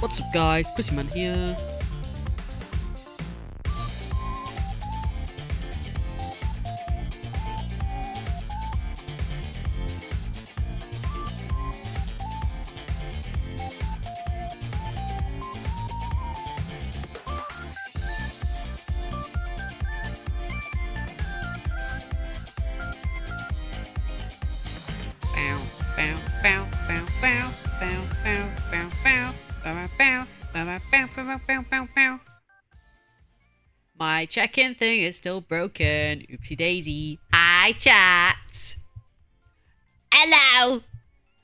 What's up, guys? Pussyman here. My check-in thing is still broken. Oopsie daisy. Hi, chat. Hello.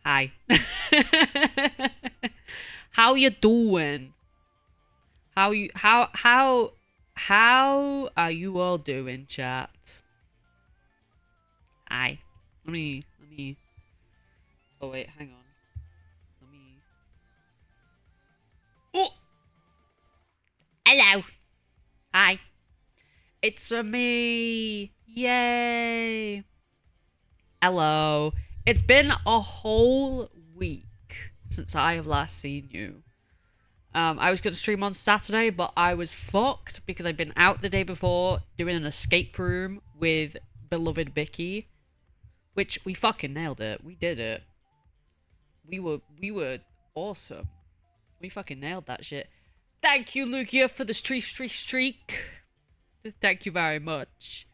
Hi. How you doing? How are you all doing, chat? Hi. Let me. Oh wait, hang on. Let me. Oh. Hello. Hi. It's me. Yay. Hello. It's been a whole week since I have last seen you. I was going to stream on Saturday, but I was fucked because I'd been out the day before doing an escape room with beloved Bicky, which we fucking nailed it. We did it. We were awesome. We fucking nailed that shit. Thank you, Lugia, for the streak. Thank you very much.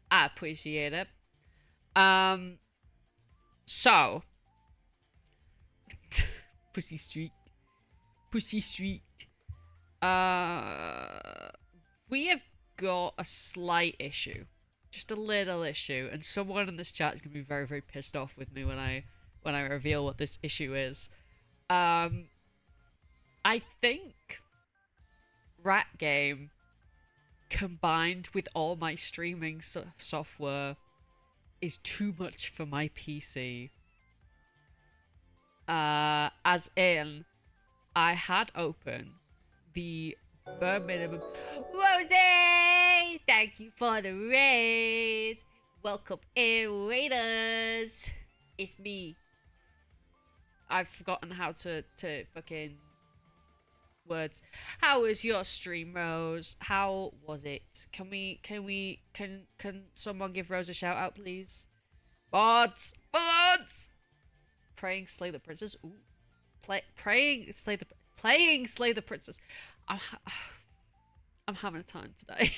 I appreciate it. So Pussy streak. We have got a slight issue. Just a little issue. And someone in this chat is gonna be very, very pissed off with me when I reveal what this issue is. I think Rat Game combined with all my streaming software is too much for my PC. As in, I had open the bare minimum. Rosie! Thank you for the raid. Welcome in, raiders. It's me. I've forgotten how to fucking words. How was your stream, Rose? How was it? Can someone give Rose a shout out, please? Bots! Praying slay the princess. Ooh. Playing slay the princess. I'm having a time today.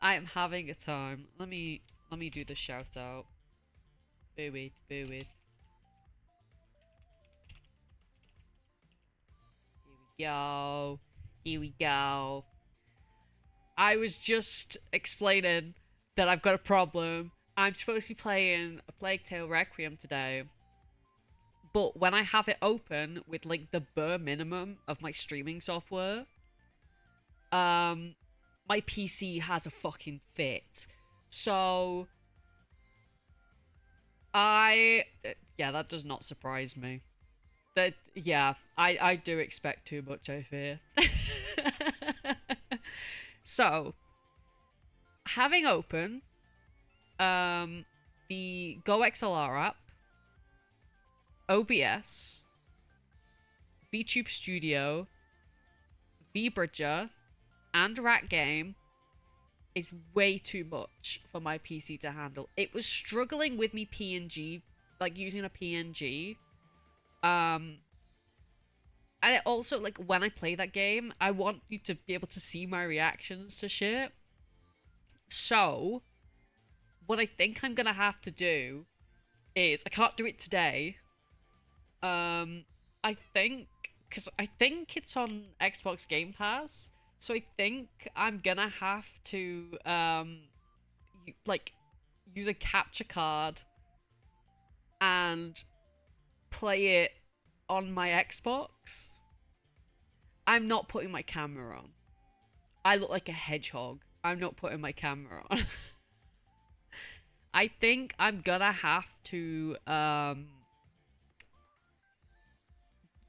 I am having a time. Let me do the shout out. Boo with. Here we go. I was just explaining that I've got a problem. I'm supposed to be playing A Plague Tale Requiem today. But when I have it open with like the bare minimum of my streaming software, my PC has a fucking fit. So yeah, that does not surprise me. Yeah, I do expect too much, I fear. So, having open the GoXLR app, OBS, VTube Studio, VBridger, and Rat Game is way too much for my PC to handle. It was struggling with me PNG, like using a PNG. And it also, like, when I play that game, I want you to be able to see my reactions to shit. So, what I think I'm gonna have to do is, I can't do it today. I think, because I think it's on Xbox Game Pass, so I think I'm gonna have to, like, use a capture card and play it on my Xbox. I'm not putting my camera on. I look like a hedgehog. I'm not putting my camera on. I think I'm gonna have to,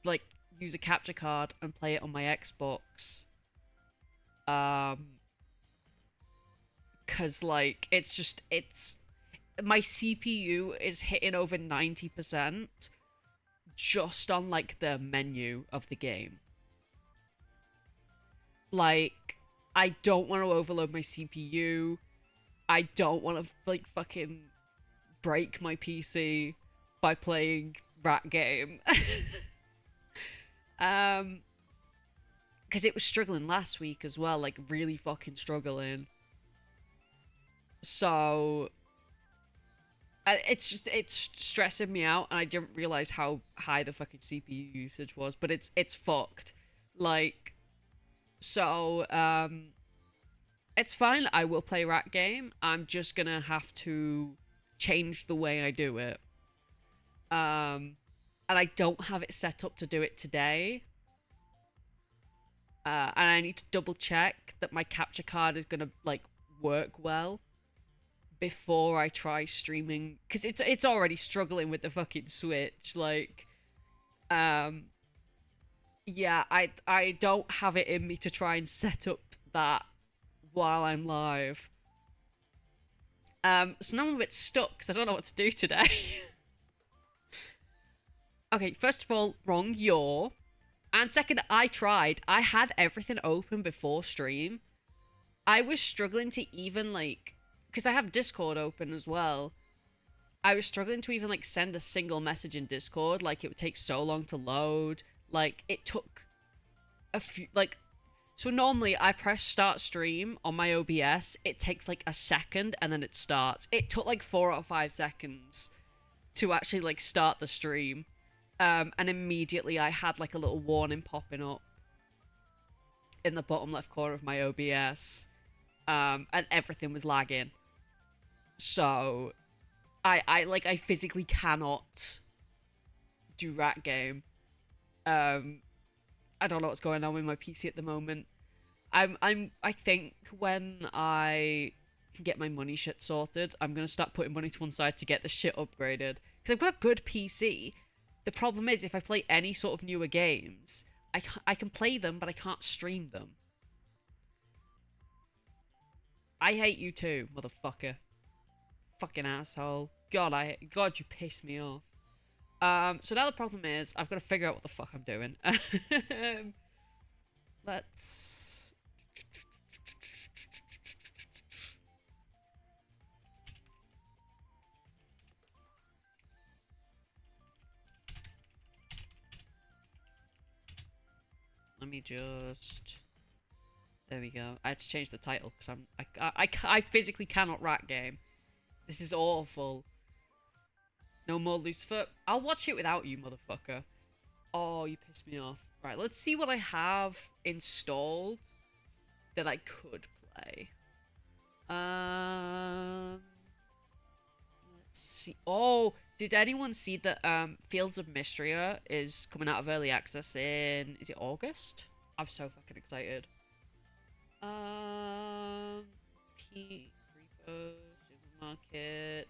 like, use a capture card and play it on my Xbox. Cause, like, my CPU is hitting over 90% just on like the menu of the game. Like, I don't want to overload my CPU. I don't want to like fucking break my PC by playing Rat Game. Because it was struggling last week as well, like really fucking struggling. So it's stressing me out, and I didn't realize how high the fucking CPU usage was, but it's fucked. Like, so it's fine. I will play Rat Game. I'm just gonna have to change the way I do it. And I don't have it set up to do it today. And I need to double check that my capture card is gonna like work well before I try streaming, because it's already struggling with the fucking Switch. Like, yeah, I don't have it in me to try and set up that while I'm live. So now I'm a bit stuck because I don't know what to do today. Okay, first of all, wrong yaw. And second, I tried. I had everything open before stream. I was struggling to even, like... Because I have Discord open as well. I was struggling to even, like, send a single message in Discord. Like, it would take so long to load. Like, it took a few... Like... So normally, I press start stream on my OBS. It takes, like, a second, and then it starts. It took, like, 4 or 5 seconds to actually, like, start the stream. And immediately I had like a little warning popping up in the bottom left corner of my OBS. And everything was lagging. So I physically cannot do Rat Game. I don't know what's going on with my PC at the moment. I think when I can get my money shit sorted, I'm gonna start putting money to one side to get the shit upgraded. Because I've got a good PC. The problem is, if I play any sort of newer games, I can play them, but I can't stream them. I hate you too, motherfucker. Fucking asshole. God, you pissed me off. So now the problem is, I've got to figure out what the fuck I'm doing. Let's... Let me just... There we go. I had to change the title because I physically cannot Rat Game. This is awful. No more Lucifer. I'll watch it without you, motherfucker. Oh, you pissed me off. Right, let's see what I have installed that I could play. Let's see. Oh, did anyone see that Fields of Mystria is coming out of early access in... Is it August? I'm so fucking excited. Pete, Repo, Supermarket,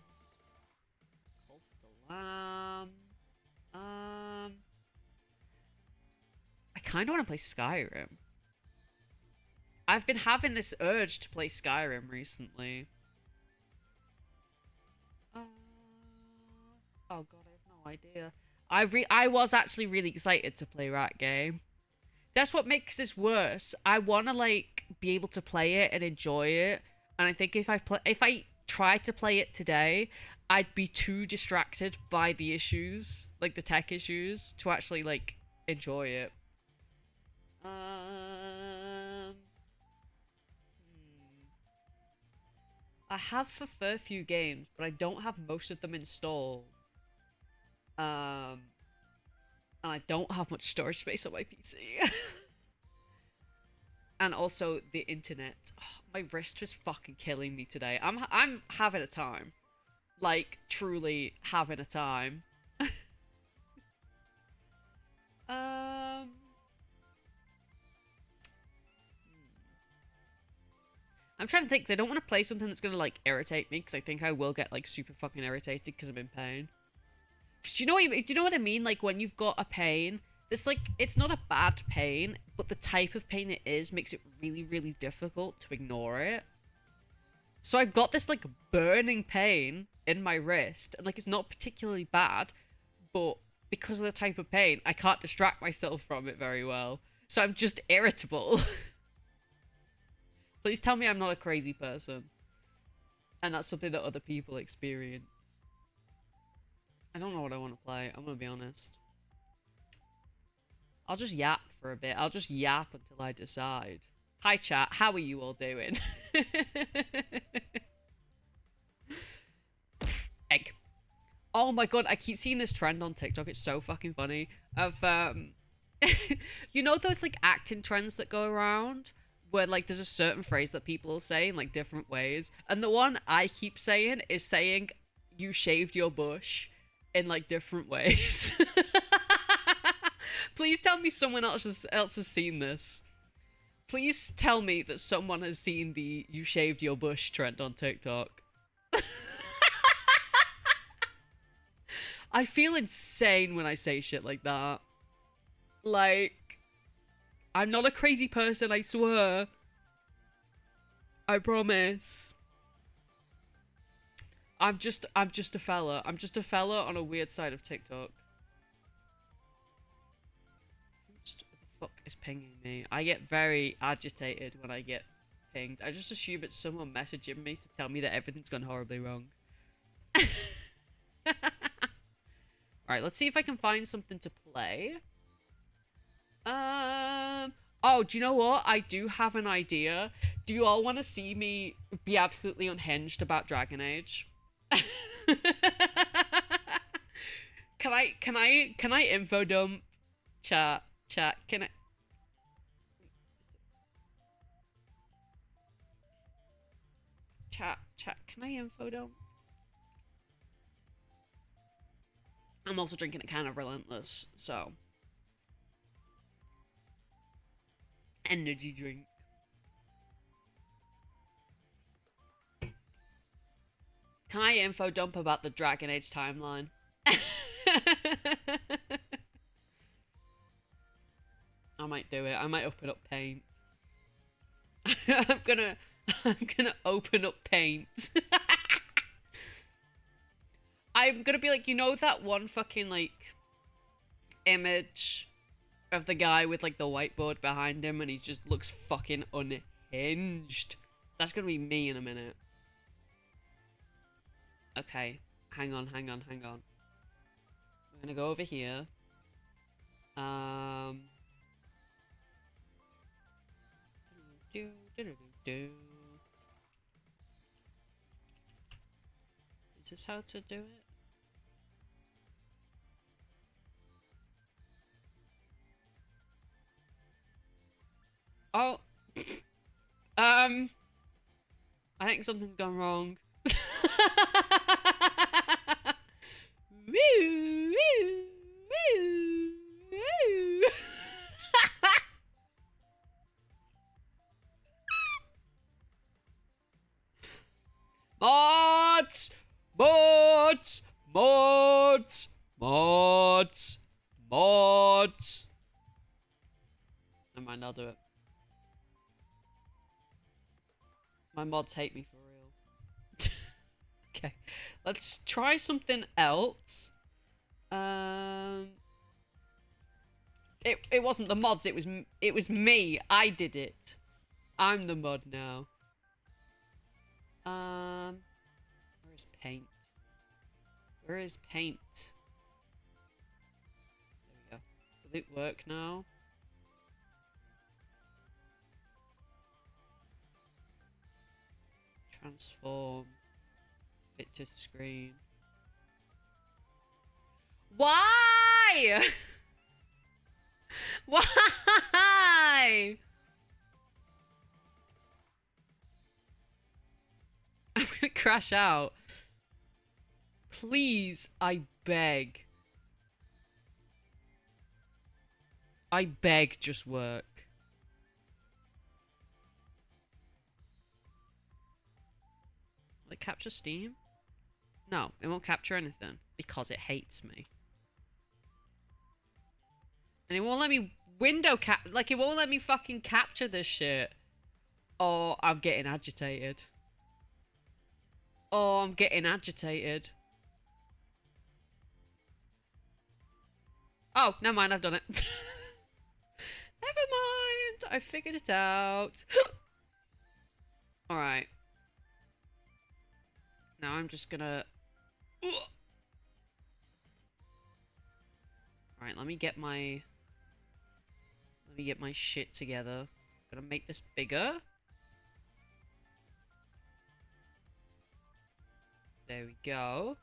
Cult of the Lamb. I kind of want to play Skyrim. I've been having this urge to play Skyrim recently. Oh god, I have no idea. I was actually really excited to play Rat Game. That's what makes this worse. I want to like be able to play it and enjoy it, and I think if I tried to play it today, I'd be too distracted by the issues, like the tech issues, to actually like enjoy it. I have a few games, but I don't have most of them installed. And I don't have much storage space on my PC. And also the internet. Oh, my wrist was fucking killing me today. I'm having a time. Like, truly having a time. I'm trying to think, because I don't want to play something that's going to, like, irritate me, because I think I will get, like, super fucking irritated because I'm in pain. Do you know what I mean? Like, when you've got a pain, it's like, it's not a bad pain, but the type of pain it is makes it really, really difficult to ignore it. So I've got this, like, burning pain in my wrist, and, like, it's not particularly bad, but because of the type of pain, I can't distract myself from it very well. So I'm just irritable. Please tell me I'm not a crazy person. And that's something that other people experience. I don't know what I want to play. I'm going to be honest. I'll just yap for a bit. I'll just yap until I decide. Hi, chat. How are you all doing? Egg. Oh my god, I keep seeing this trend on TikTok. It's so fucking funny. Of, you know those, like, acting trends that go around? Where, like, there's a certain phrase that people will say in, like, different ways. And the one I keep saying is saying, you shaved your bush in, like, different ways. Please tell me someone else has seen this. Please tell me that someone has seen the you shaved your bush trend on TikTok. I feel insane when I say shit like that. Like, I'm not a crazy person, I swear. I promise. I'm just a fella. I'm just a fella on a weird side of TikTok. What the fuck is pinging me? I get very agitated when I get pinged. I just assume it's someone messaging me to tell me that everything's gone horribly wrong. Alright, let's see if I can find something to play. Oh, do you know what? I do have an idea. Do you all want to see me be absolutely unhinged about Dragon Age? Can I info dump? Chat, can I? Chat, can I info dump? I'm also drinking a can of Relentless, so. Energy drink. Can I info dump about the Dragon Age timeline? I might do it. I might open up paint. I'm gonna open up paint. I'm gonna be like, you know that one fucking, like, image of the guy with, like, the whiteboard behind him and he just looks fucking unhinged? That's gonna be me in a minute. Okay, hang on. We're gonna go over here. Is this how to do it? Oh. I think something's gone wrong. Woo, woo, woo, woo. Mods! Mods! Mods! Mods! Mods! Never mind, I'll do it. My mods hate me for real. Okay, let's try something else. It wasn't the mods, it was me. I did it. I'm the mod now. Where is paint? Where is paint? There we go. Will it work now? Transform. Fit to screen. Why? Why? I'm gonna crash out. Please, I beg. I beg, just work. Will it capture Steam? No, it won't capture anything because it hates me. And it won't let me like, it won't let me fucking capture this shit. Oh, I'm getting agitated. Oh, I'm getting agitated. Oh, never mind, I've done it. Never mind, I figured it out. Alright. Now I'm just gonna... Alright, let me get my shit together. Gonna make this bigger. There we go.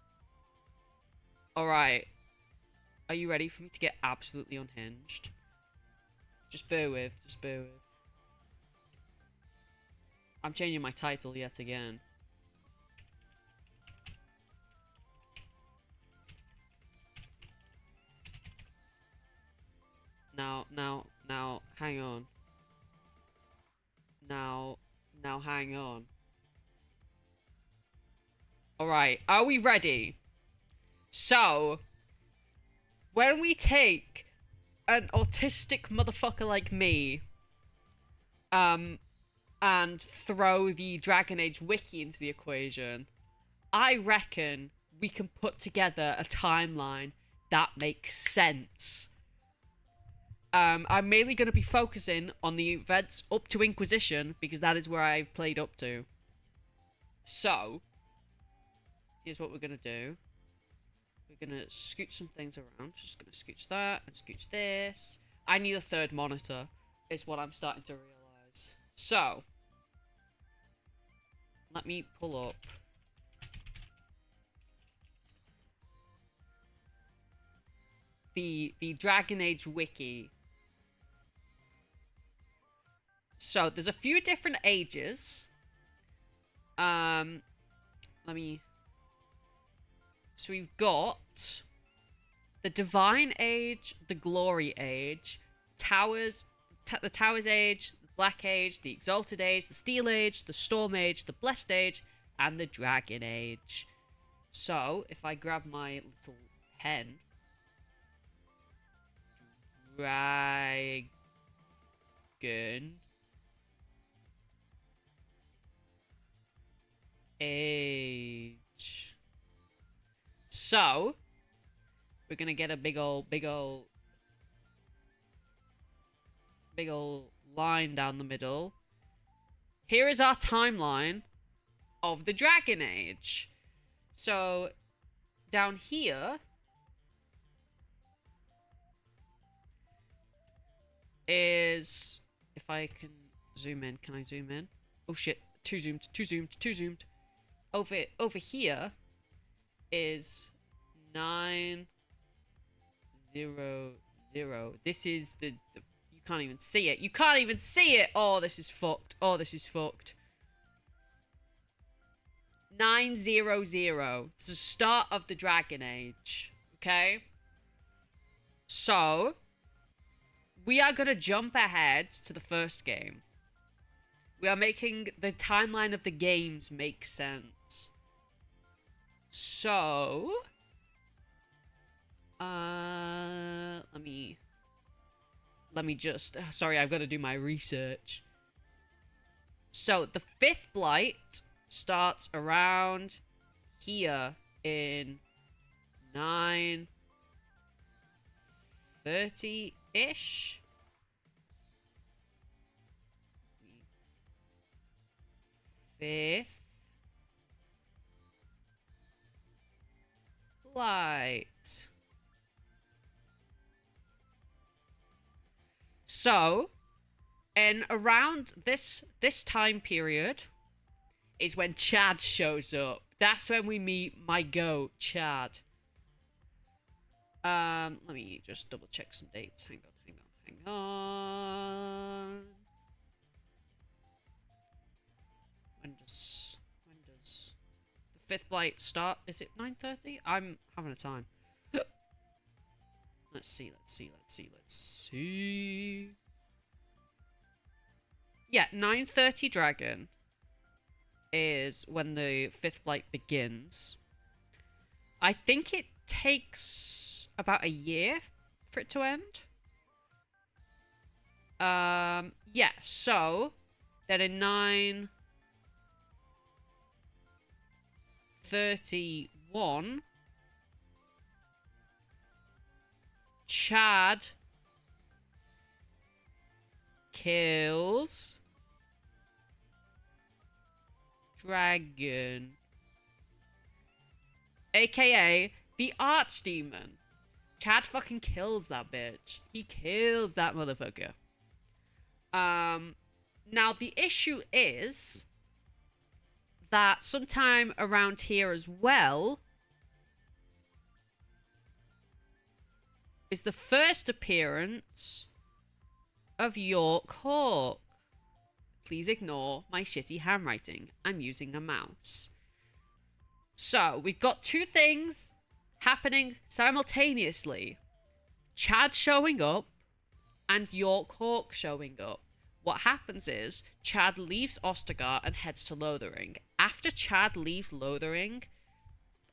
Alright. Are you ready for me to get absolutely unhinged? Just bear with. I'm changing my title yet again. Now, hang on. Now, hang on. Alright, are we ready? So, when we take an autistic motherfucker like me, and throw the Dragon Age wiki into the equation, I reckon we can put together a timeline that makes sense. I'm mainly going to be focusing on the events up to Inquisition, because that is where I've played up to. So, here's what we're going to do. We're going to scooch some things around. Just going to scooch that and scooch this. I need a third monitor, is what I'm starting to realize. So, let me pull up the Dragon Age wiki. So, there's a few different ages. So we've got the Divine Age, the Glory Age, the Towers Age, the Black Age, the Exalted Age, the Steel Age, the Storm Age, the Blessed Age, and the Dragon Age. So, if I grab my little pen... Dragon... Age. So, we're gonna get a big ol' line down the middle. Here is our timeline of the Dragon Age. So, down here is... If I can zoom in, can I zoom in? Oh shit, too zoomed. Over here is 900. This is the you can't even see it. You can't even see it. Oh, this is fucked. 900. It's the start of the Dragon Age. Okay? So, we are gonna jump ahead to the first game. We are making the timeline of the games make sense. So... Let me just... Sorry, I've got to do my research. So, the 5th Blight starts around here in 930-ish. 5th Blight. So, and around this time period is when Chad shows up. That's when we meet my goat, Chad. Let me just double check some dates. Hang on. When does the 5th Blight start? Is it 9:30? I'm having a time. Let's see. Yeah, 9:30 Dragon is when the 5th Blight begins. I think it takes about a year for it to end. Yeah, so then in 931 Chad kills dragon, aka the Archdemon. Chad fucking kills that bitch. He kills that motherfucker. Now the issue is that sometime around here as well is the first appearance of York Hawk. Please ignore my shitty handwriting. I'm using a mouse. So, we've got two things happening simultaneously. Chad showing up and York Hawk showing up. What happens is Chad leaves Ostagar and heads to Lothering. After Chad leaves Lothering,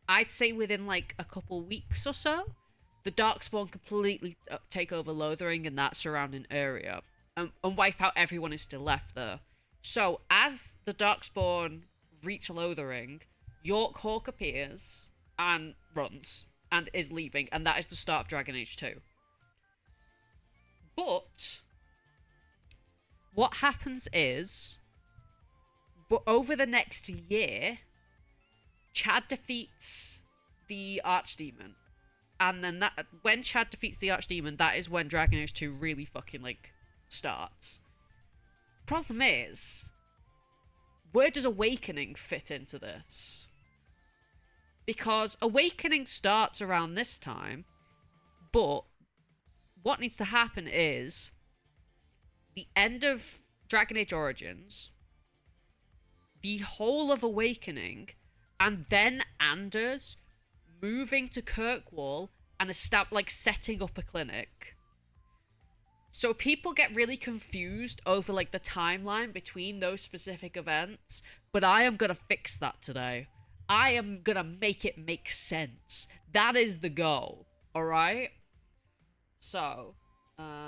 I'd say within like a couple weeks or so, the Darkspawn completely take over Lothering and that surrounding area and wipe out everyone who's still left there. So as the Darkspawn reach Lothering, York Hawk appears and runs and is leaving, and that is the start of Dragon Age 2. But what happens is, over the next year, Chad defeats the Archdemon. And then that, when Chad defeats the Archdemon, that is when Dragon Age 2 really fucking, like, starts. The problem is, where does Awakening fit into this? Because Awakening starts around this time, but what needs to happen is the end of Dragon Age Origins, the whole of Awakening, and then Anders moving to Kirkwall and setting up a clinic. So people get really confused over like the timeline between those specific events, but I am gonna fix that today. I am gonna make it make sense. That is the goal, alright? So, we're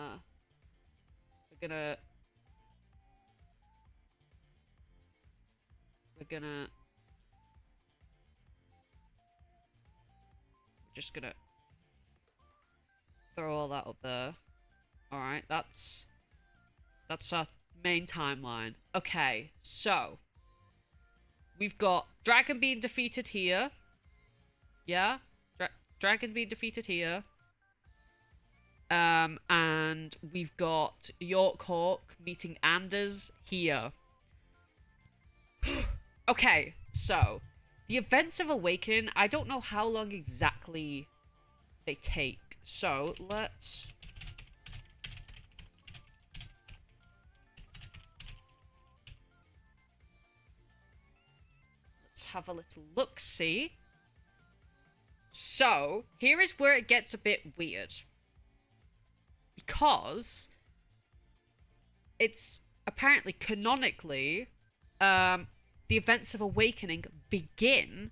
just gonna throw all that up there. Alright, that's our main timeline. Okay, so we've got Dragon being defeated here. Yeah? Dragon being defeated here. And we've got York Hawk meeting Anders here. Okay, so the events of Awakening, I don't know how long exactly they take. So let's have a little look-see. So, here is where it gets a bit weird. Because it's apparently canonically, the events of Awakening begin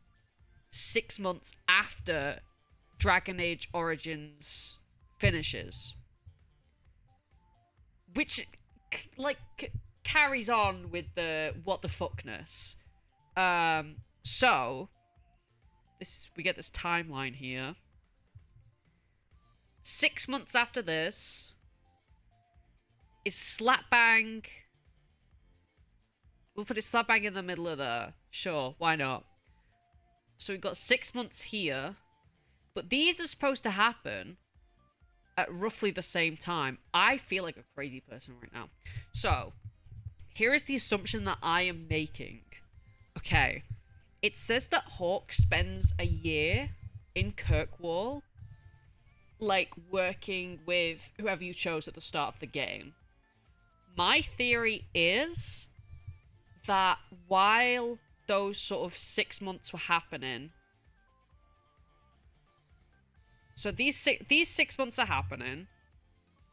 6 months after Dragon Age Origins finishes. Which, carries on with the what the fuckness. So, we get this timeline here. 6 months after this is Slapbang. We'll put it Slapbang in the middle of there. Sure, why not? So we've got 6 months here. But these are supposed to happen at roughly the same time. I feel like a crazy person right now. So, here is the assumption that I am making. Okay. It says that Hawk spends a year in Kirkwall, like, working with whoever you chose at the start of the game. My theory is that while those sort of 6 months were happening, so these 6 months are happening,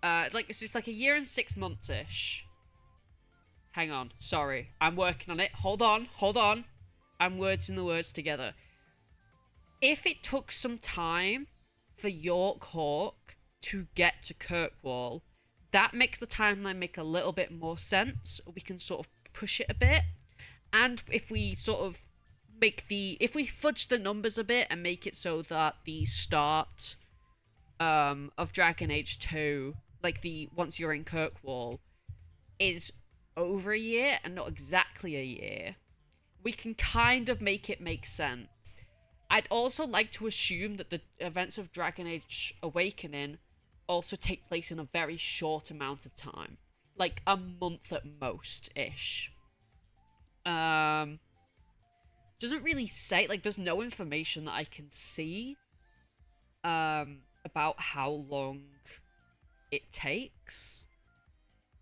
it's just like a year and 6 months-ish. Hang on, sorry, I'm working on it. Hold on. I'm wording the words together. If it took some time for York Hawk to get to Kirkwall, that makes the timeline make a little bit more sense. We can sort of push it a bit. And if we sort of if we fudge the numbers a bit and make it so that the start of Dragon Age 2, like the once you're in Kirkwall, is over a year and not exactly a year, we can kind of make it make sense. I'd also like to assume that the events of Dragon Age Awakening also take place in a very short amount of time. Like a month at most ish. Um doesn't really say, like, there's no information that I can see about how long it takes.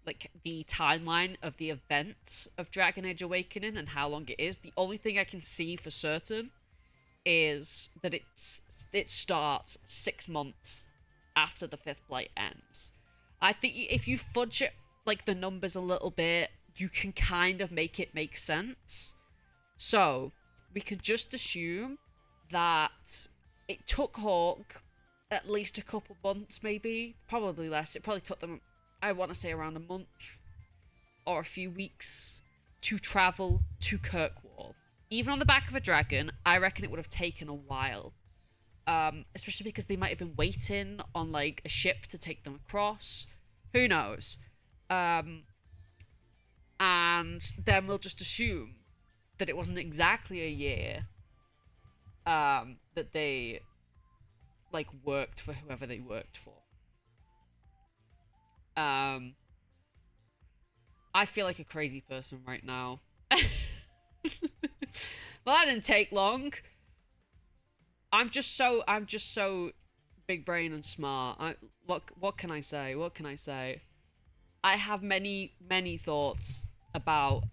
Like the timeline of the event of Dragon Age Awakening and how long it is. The only thing I can see for certain is that it starts 6 months after the Fifth Blight ends. I think if you fudge it, like, the numbers a little bit, you can kind of make it make sense. So we could just assume that it took Hawk at least a couple months, maybe, probably less. It probably took them, I want to say, around a month or a few weeks to travel to Kirkwall. Even on the back of a dragon, I reckon it would have taken a while. Especially because they might have been waiting on, like, a ship to take them across. Who knows? And then we'll just assume that it wasn't exactly a year that they, like, worked for whoever they worked for. I feel like a crazy person right now. Well, that didn't take long. I'm just so big brain and smart. What can I say? What can I say? I have many thoughts about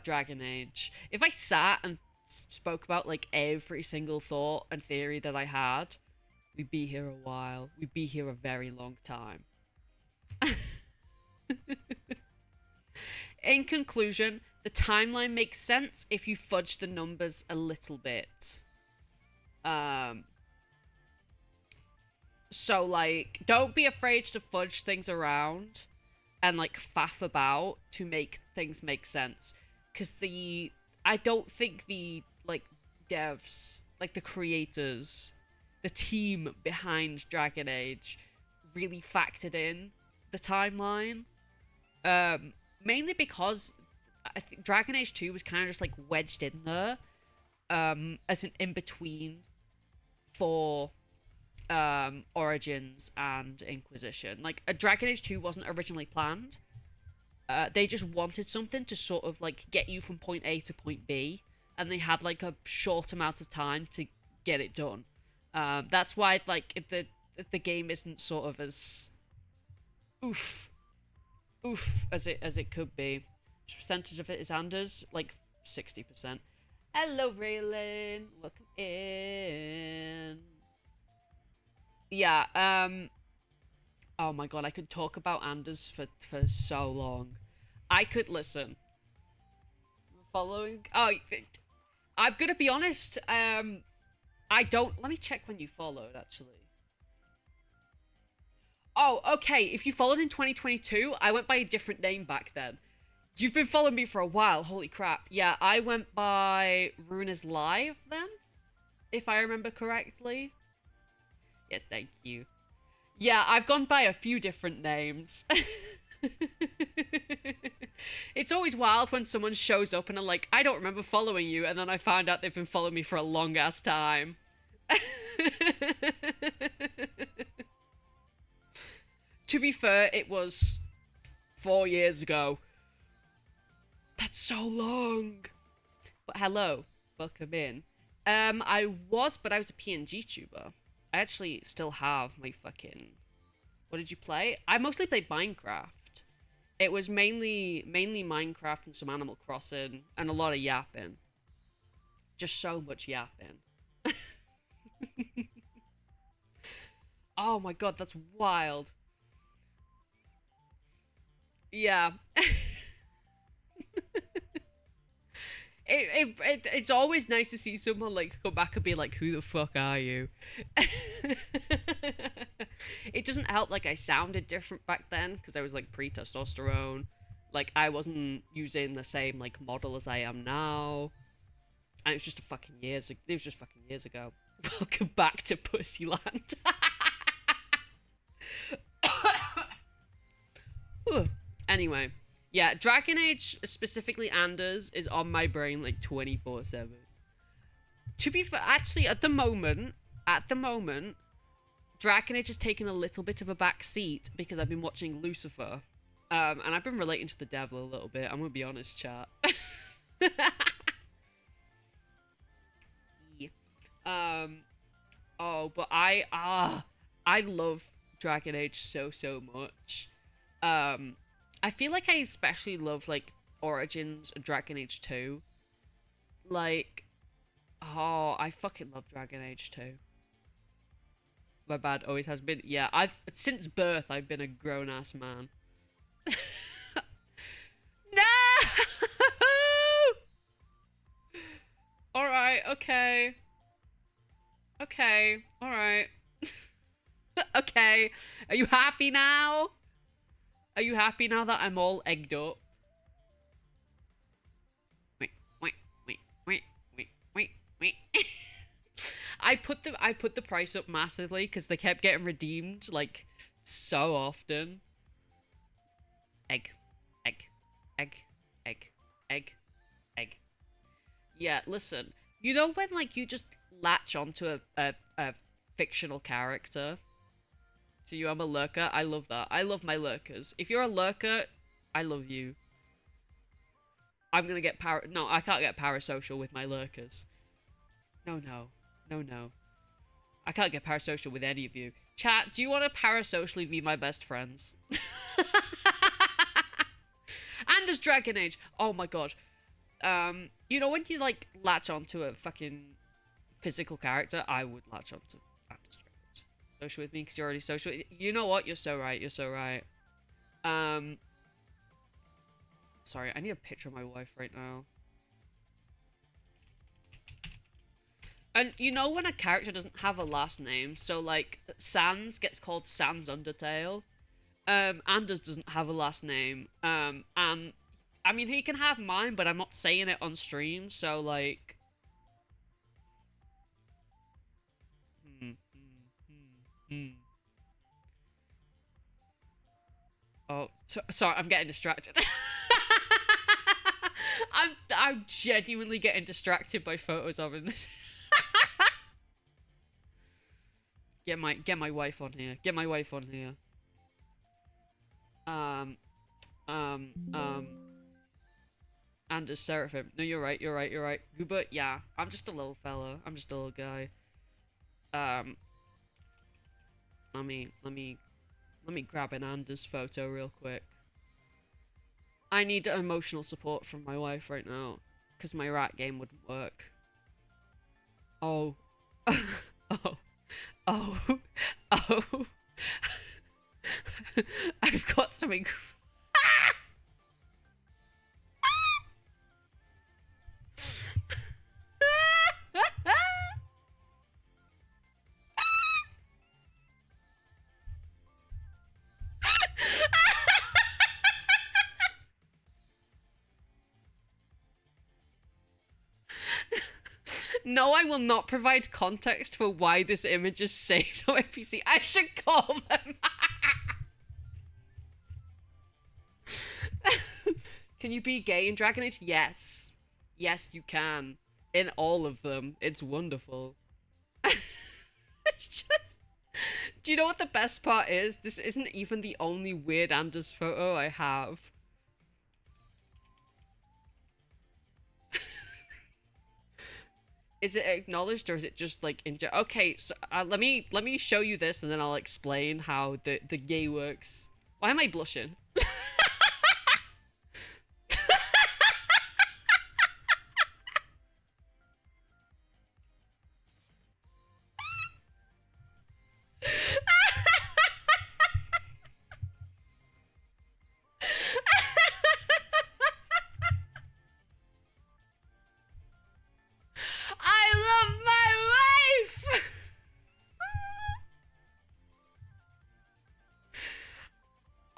Dragon Age. If I sat and spoke about, like, every single thought and theory that I had, we'd be here a while. We'd be here a very long time. In conclusion, the timeline makes sense if you fudge the numbers a little bit. So, like, don't be afraid to fudge things around and, like, faff about to make things make sense. Because I don't think the, like, devs, like, the creators, the team behind Dragon Age really factored in the timeline. Mainly because I think Dragon Age 2 was kind of just, like, wedged in there as an in-between for Origins and Inquisition. Like, a Dragon Age 2 wasn't originally planned. They just wanted something to sort of, like, get you from point A to point B, and they had, like, a short amount of time to get it done. That's why, like, the game isn't sort of as oof as it could be. Which percentage of it is Anders? Like 60%. Hello, Raylan. Welcome in. Yeah, oh my god, I could talk about Anders for so long. I could listen. Following. Oh, I'm gonna be honest. I don't. Let me check when you followed, actually. Oh, okay. If you followed in 2022, I went by a different name back then. You've been following me for a while. Holy crap. Yeah, I went by Runa's Live then, if I remember correctly. Yes, thank you. Yeah, I've gone by a few different names. It's always wild when someone shows up and I'm like, I don't remember following you, and then I find out they've been following me for a long ass time. To be fair, it was 4 years ago. That's so long. But hello, welcome in. But I was a PNG tuber. I actually still have my fucking... What did you play? I mostly played Minecraft. It was mainly Minecraft and some Animal Crossing and a lot of yapping. Just so much yapping. Oh my god, that's wild. Yeah. It's always nice to see someone, like, come back and be like, who the fuck are you? It doesn't help, like, I sounded different back then because I was, like, pre-testosterone. Like, I wasn't using the same, like, model as I am now. And it was just fucking years ago. Welcome back to Pussyland. Ugh. Anyway, yeah, Dragon Age, specifically Anders, is on my brain like 24/7. To be fair, actually, at the moment, Dragon Age has taken a little bit of a back seat because I've been watching Lucifer. And I've been relating to the devil a little bit. I'm gonna be honest, chat. Oh, but I love Dragon Age so much. I feel like I especially love like Origins and Dragon Age 2. Like, oh, I fucking love Dragon Age 2. My bad, always has been. Yeah, since birth I've been a grown ass man. No! Alright, okay. Okay, alright. Okay. Are you happy now? Are you happy now that I'm all egged up? Wait, wait, wait, wait, wait, wait, wait. I put the price up massively because they kept getting redeemed like so often. Egg, egg, egg, egg, egg, egg. Yeah, listen. You know when like you just latch onto a fictional character? So I'm a lurker. I love that. I love my lurkers. If you're a lurker, I love you. I'm gonna get no, I can't get parasocial with my lurkers. No. I can't get parasocial with any of you. Chat, do you want to parasocially be my best friends? And as Dragon Age. Oh my god. You know when you like latch onto a fucking physical character? I would latch onto Anders Dragon Age. Social with me because you're already social. You know what? You're so right. You're so right. Sorry, I need a picture of my wife right now. And you know when a character doesn't have a last name, so like Sans gets called Sans Undertale. Anders doesn't have a last name. And I mean he can have mine, but I'm not saying it on stream, so like Oh, sorry, I'm getting distracted. I'm genuinely getting distracted by photos of him. Get my wife on here. Get my wife on here. Anders Seraphim. No, you're right. You're right. Goober, yeah. I'm just a little fella. I'm just a little guy. Let me grab an Anders photo real quick. I need emotional support from my wife right now, because my rat game wouldn't work. Oh. Oh. I've got something. No, I will not provide context for why this image is saved on my PC. I should call them. Can you be gay in Dragon Age? Yes. Yes, you can. In all of them. It's wonderful. Do you know what the best part is? This isn't even the only weird Anders photo I have. Is it acknowledged or is it just like okay, so let me show you this and then I'll explain how the gay works. Why am I blushing?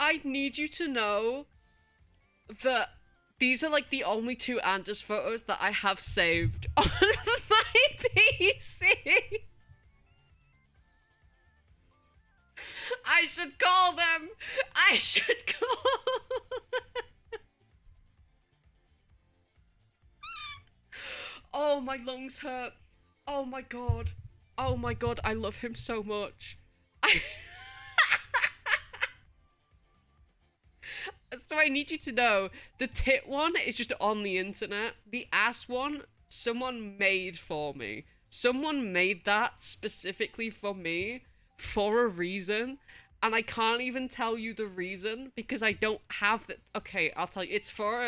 I need you to know that these are like the only two Anders photos that I have saved on my PC. I should call them. I should call Oh, my lungs hurt. Oh my god. Oh my god, I love him so much. So I need you to know, the tit one is just on the internet. The ass one, someone made for me. Someone made that specifically for me for a reason. And I can't even tell you the reason because I don't have the... Okay, I'll tell you. It's for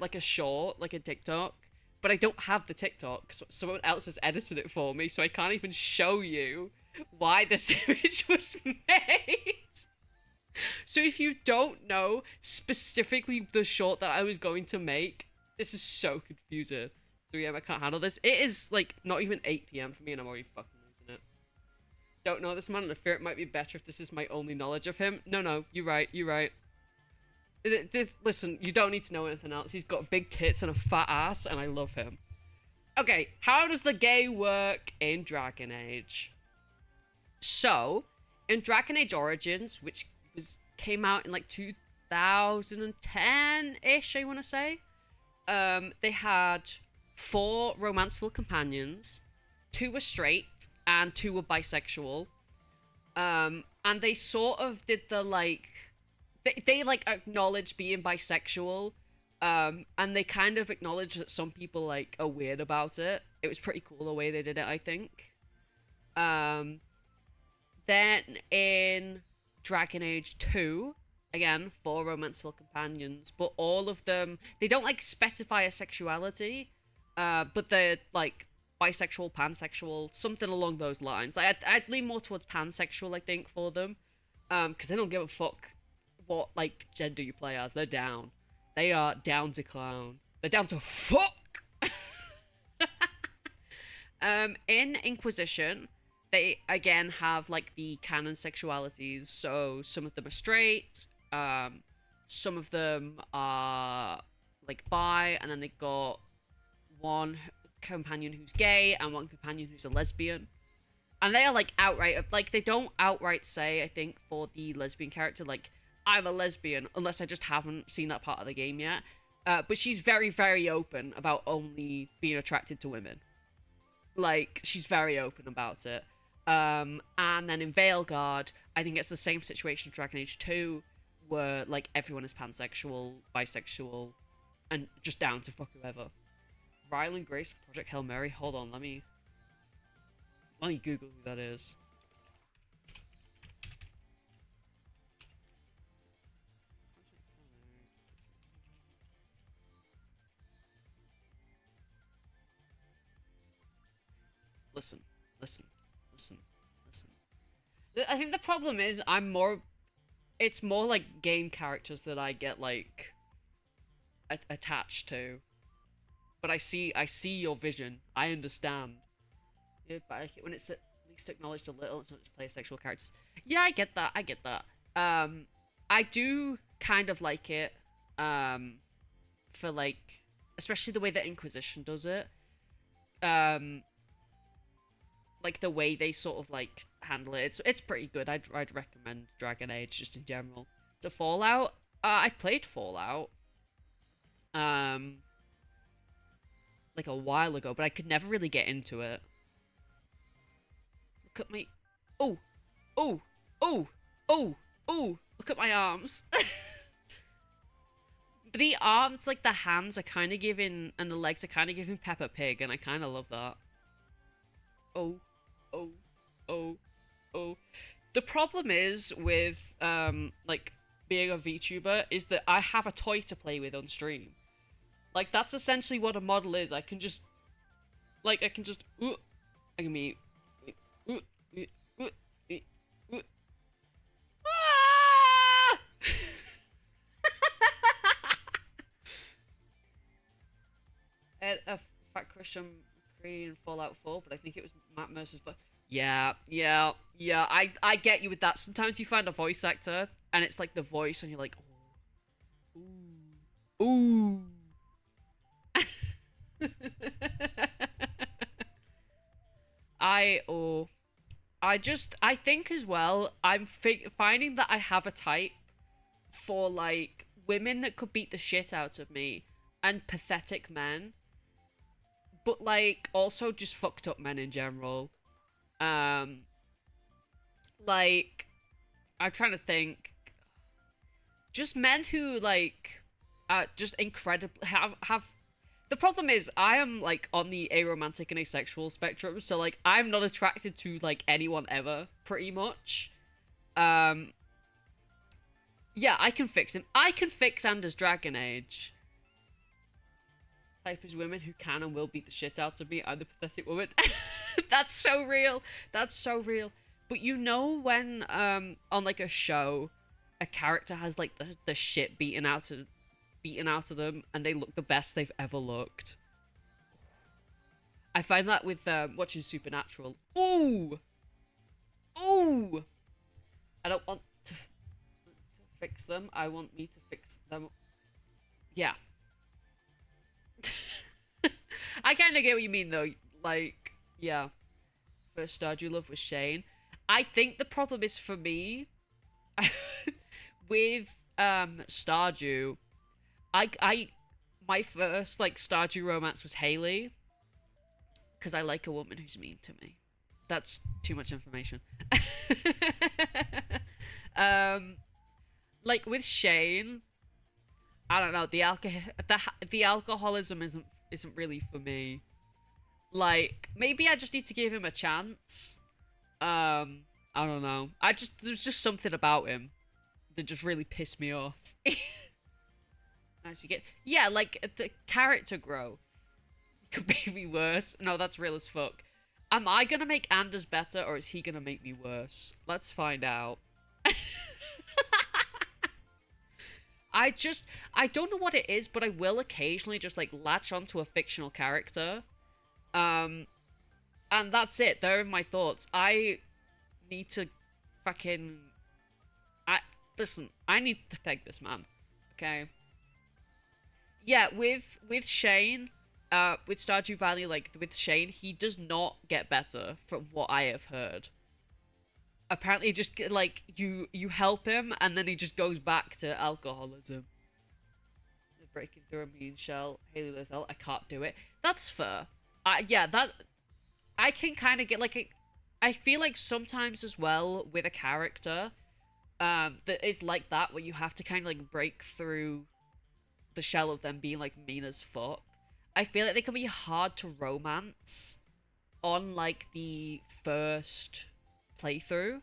like a short, like a TikTok. But I don't have the TikTok. So someone else has edited it for me. So I can't even show you why this image was made. So if you don't know specifically the short that I was going to make, this is so confusing. It's 3 a.m. I can't handle this. It is like not even 8 p.m. for me and I'm already fucking losing it. Don't know this man and I fear it might be better if this is my only knowledge of him. No, you're right, you're right. Listen, you don't need to know anything else. He's got big tits and a fat ass and I love him. Okay, how does the gay work in Dragon Age? So, in Dragon Age Origins, which came out in like 2010-ish, I want to say. They had 4 romanceable companions, 2 were straight and 2 were bisexual. And they sort of did the like, they like acknowledged being bisexual. And they kind of acknowledged that some people like are weird about it. It was pretty cool the way they did it, I think. Then in Dragon Age 2, again, 4 romanceable companions, but all of them, they don't like specify a sexuality, but they're like bisexual, pansexual, something along those lines. Like, I'd lean more towards pansexual, I think, for them, because they don't give a fuck what like gender you play as. They're down. They are down to clown. They're down to fuck. In Inquisition, they again have like the canon sexualities, so some of them are straight, some of them are like bi, and then they got one companion who's gay and one companion who's a lesbian. And they are like outright, like they don't outright say, I think, for the lesbian character, like, I'm a lesbian, unless I just haven't seen that part of the game yet. But she's very, very open about only being attracted to women. Like, she's very open about it. And then in Veilguard, I think it's the same situation in Dragon Age 2, where, like, everyone is pansexual, bisexual, and just down to fuck whoever. Ryland Grace, Project Hail Mary? Hold on, let me Google who that is. Listen. I think the problem is it's more like game characters that I get like attached to. But I see your vision. I understand. Yeah, but I like it when it's at least acknowledged a little. It's not just play sexual characters. Yeah, I get that. I do kind of like it. For like, especially the way that Inquisition does it. Like the way they sort of like handle it, it's pretty good. I'd recommend Dragon Age just in general. To Fallout, I played Fallout, like a while ago, but I could never really get into it. Look at my, oh, look at my arms. The arms, like the hands, are kind of giving, and the legs are kind of giving Peppa Pig, and I kind of love that. Oh. The problem is with, like, being a VTuber is that I have a toy to play with on stream. Like, that's essentially what a model is. I can be... Ah! A Fat Christian in Fallout 4, but I think it was Matt Mercer's, but yeah, I get you with that. Sometimes you find a voice actor and it's like the voice and you're like, ooh. I think as well, I'm finding that I have a type for like women that could beat the shit out of me, and pathetic men, but like also just fucked up men in general. Um, like I'm trying to think, just men who like are just incredibly have. The problem is I am like on the aromantic and asexual spectrum, so like I'm not attracted to like anyone ever, pretty much. Um, yeah, I can fix him. I can fix Anders Dragon Age. Type is women who can and will beat the shit out of me. I'm the pathetic woman. That's so real. That's so real. But you know when on like a show, a character has like the shit beaten out of them and they look the best they've ever looked. I find that with watching Supernatural. Ooh! Ooh! I don't want to fix them. I want me to fix them. Yeah. I kind of get what you mean though. Like, yeah. First Stardew love with Shane. I think the problem is for me with Stardew. I my first like Stardew romance was Haley because I like a woman who's mean to me. That's too much information. um, like with Shane, I don't know. The alcoholism isn't really for me. Like maybe I just need to give him a chance. I don't know. There's just something about him that just really pissed me off. As you get, yeah, like the character growth could make me worse. No, that's real as fuck. Am I gonna make Anders better, or is he gonna make me worse? Let's find out. I don't know what it is, but I will occasionally just like latch onto a fictional character. And that's it. There are my thoughts. I need to fucking listen, I need to peg this man. Okay. Yeah, with Shane, with Stardew Valley, like with Shane, he does not get better from what I have heard. Apparently, just like you help him, and then he just goes back to alcoholism. Breaking through a mean shell, Haley Lizelle, I can't do it. That's fair. Yeah, that I can kind of get like I feel like sometimes as well with a character, that is like that where you have to kind of like break through the shell of them being like mean as fuck. I feel like they can be hard to romance on like the first playthrough.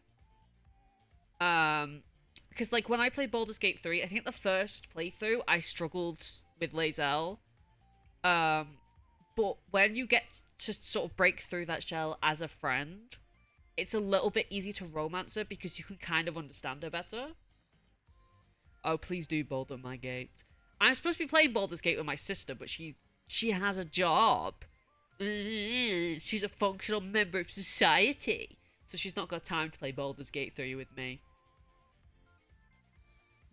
Because like when I played Baldur's Gate 3, I think the first playthrough I struggled with Lae'zel. But when you get to sort of break through that shell as a friend, it's a little bit easy to romance her because you can kind of understand her better. Oh, please do Baldur my Gate. I'm supposed to be playing Baldur's Gate with my sister, but she has a job. She's a functional member of society. So she's not got time to play Baldur's Gate 3 with me.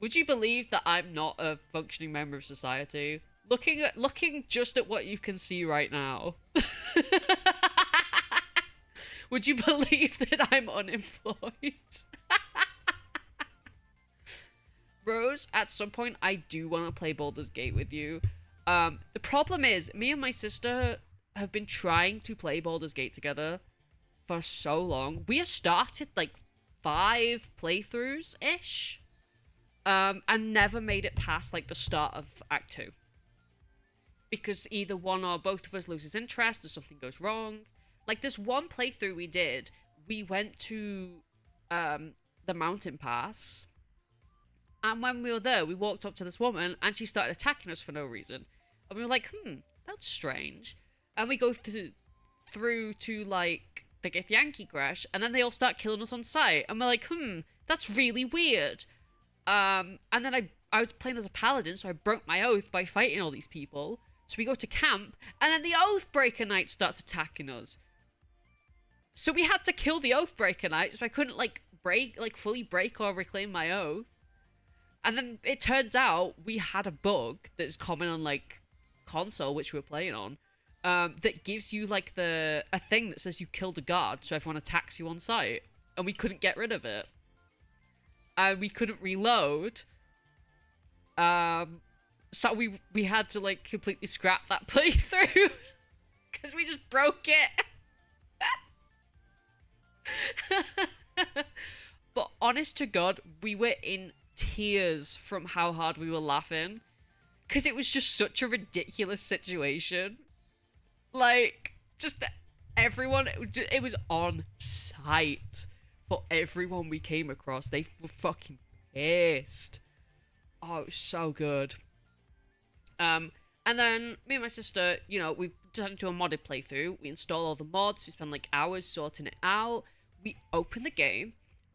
Would you believe that I'm not a functioning member of society? Looking just at what you can see right now. Would you believe that I'm unemployed? Rose, at some point I do want to play Baldur's Gate with you. The problem is, me and my sister have been trying to play Baldur's Gate together for so long. We have started like 5 playthroughs-ish. And never made it past like the start of Act 2. Because either one or both of us loses interest or something goes wrong. Like this one playthrough we did, we went to the mountain pass. And when we were there, we walked up to this woman and she started attacking us for no reason. And we were like, that's strange. And we go through to like the Githyanki Gresh, and then they all start killing us on sight. And we're like, that's really weird. And then I was playing as a paladin, so I broke my oath by fighting all these people. So we go to camp, and then the Oathbreaker Knight starts attacking us. So we had to kill the Oathbreaker Knight, so I couldn't fully break or reclaim my oath. And then it turns out we had a bug that's common on like console, which we were playing on, that gives you like a thing that says you killed a guard, so everyone attacks you on sight, and we couldn't get rid of it. And we couldn't reload. So we had to like completely scrap that playthrough because we just broke it. But honest to God, we were in tears from how hard we were laughing because it was just such a ridiculous situation. Like, just everyone, it was on sight for everyone we came across. They were fucking pissed. Oh, it was so good. And then me and my sister, you know, we decided to do a modded playthrough. We install all the mods. We spend like hours sorting it out. We open the game.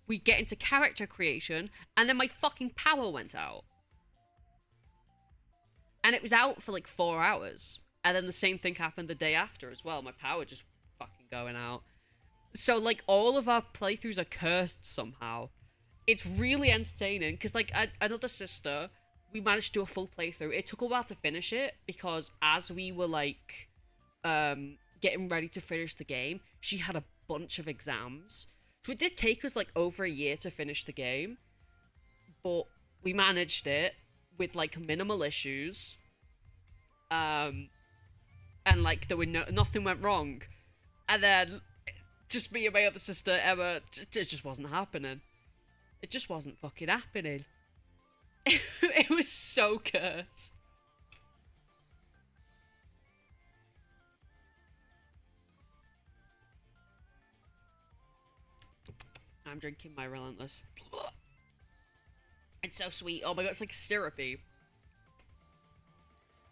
We get into character creation, and then my fucking power went out. And it was out for like 4 hours. And then the same thing happened the day after as well. My power just fucking going out. So like all of our playthroughs are cursed somehow. It's really entertaining because like another sister, we managed to do a full playthrough. It took a while to finish it because as we were like getting ready to finish the game, she had a bunch of exams. So it did take us like over a year to finish the game, but we managed it with like minimal issues. And like there were nothing went wrong. And then just me and my other sister Emma, it just wasn't happening. It just wasn't fucking happening. It was so cursed. I'm drinking my Relentless. It's so sweet. Oh my god, it's like syrupy.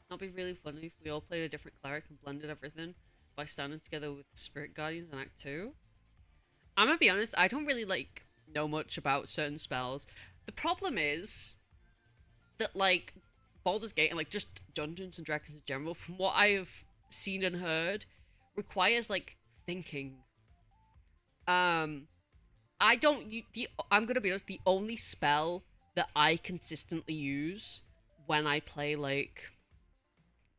It'd be really funny if we all played a different cleric and blended everything by standing together with Spirit Guardians in Act 2. I'm gonna be honest, I don't really like know much about certain spells. The problem is that like Baldur's Gate and like just Dungeons and Dragons in general, from what I have seen and heard, requires like thinking. I don't. I'm gonna be honest. The only spell that I consistently use when I play like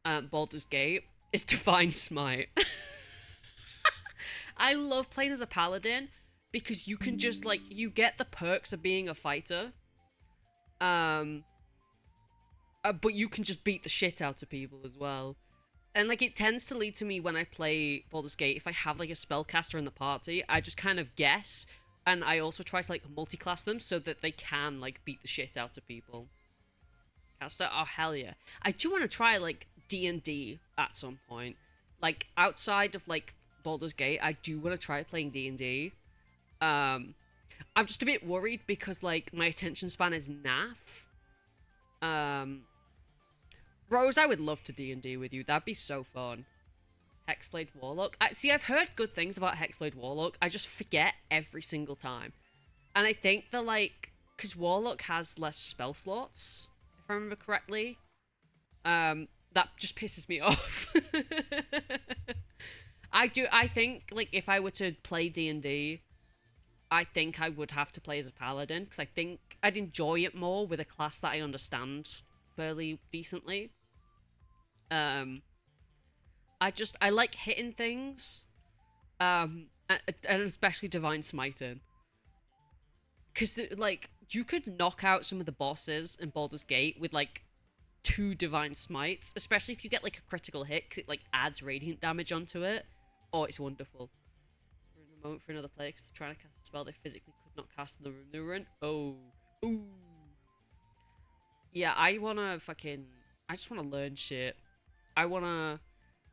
Baldur's Gate is Divine Smite. I love playing as a paladin because you can just like you get the perks of being a fighter, but you can just beat the shit out of people as well. And like it tends to lead to me when I play Baldur's Gate, if I have like a spellcaster in the party, I just kind of guess, and I also try to like multi-class them so that they can like beat the shit out of people. Caster, oh hell yeah! I do want to try like D&D at some point, like outside of like Baldur's Gate. I do want to try playing D&D. I'm just a bit worried because like my attention span is naff. Rose, I would love to D&D with you. That'd be so fun. Hexblade Warlock. I've heard good things about Hexblade Warlock. I just forget every single time. And I think that, like, because Warlock has less spell slots, if I remember correctly. That just pisses me off. I think, like, if I were to play D&D, I think I would have to play as a paladin, because I think I'd enjoy it more with a class that I understand fairly decently. I like hitting things, and especially Divine Smiting, because like you could knock out some of the bosses in Baldur's Gate with like 2 Divine Smites, especially if you get like a critical hit, 'cause it like adds radiant damage onto it. Oh, it's wonderful. For a moment for another player, because they're trying to cast a spell they physically could not cast in the room they were in. Oh, ooh, yeah. I just wanna learn shit.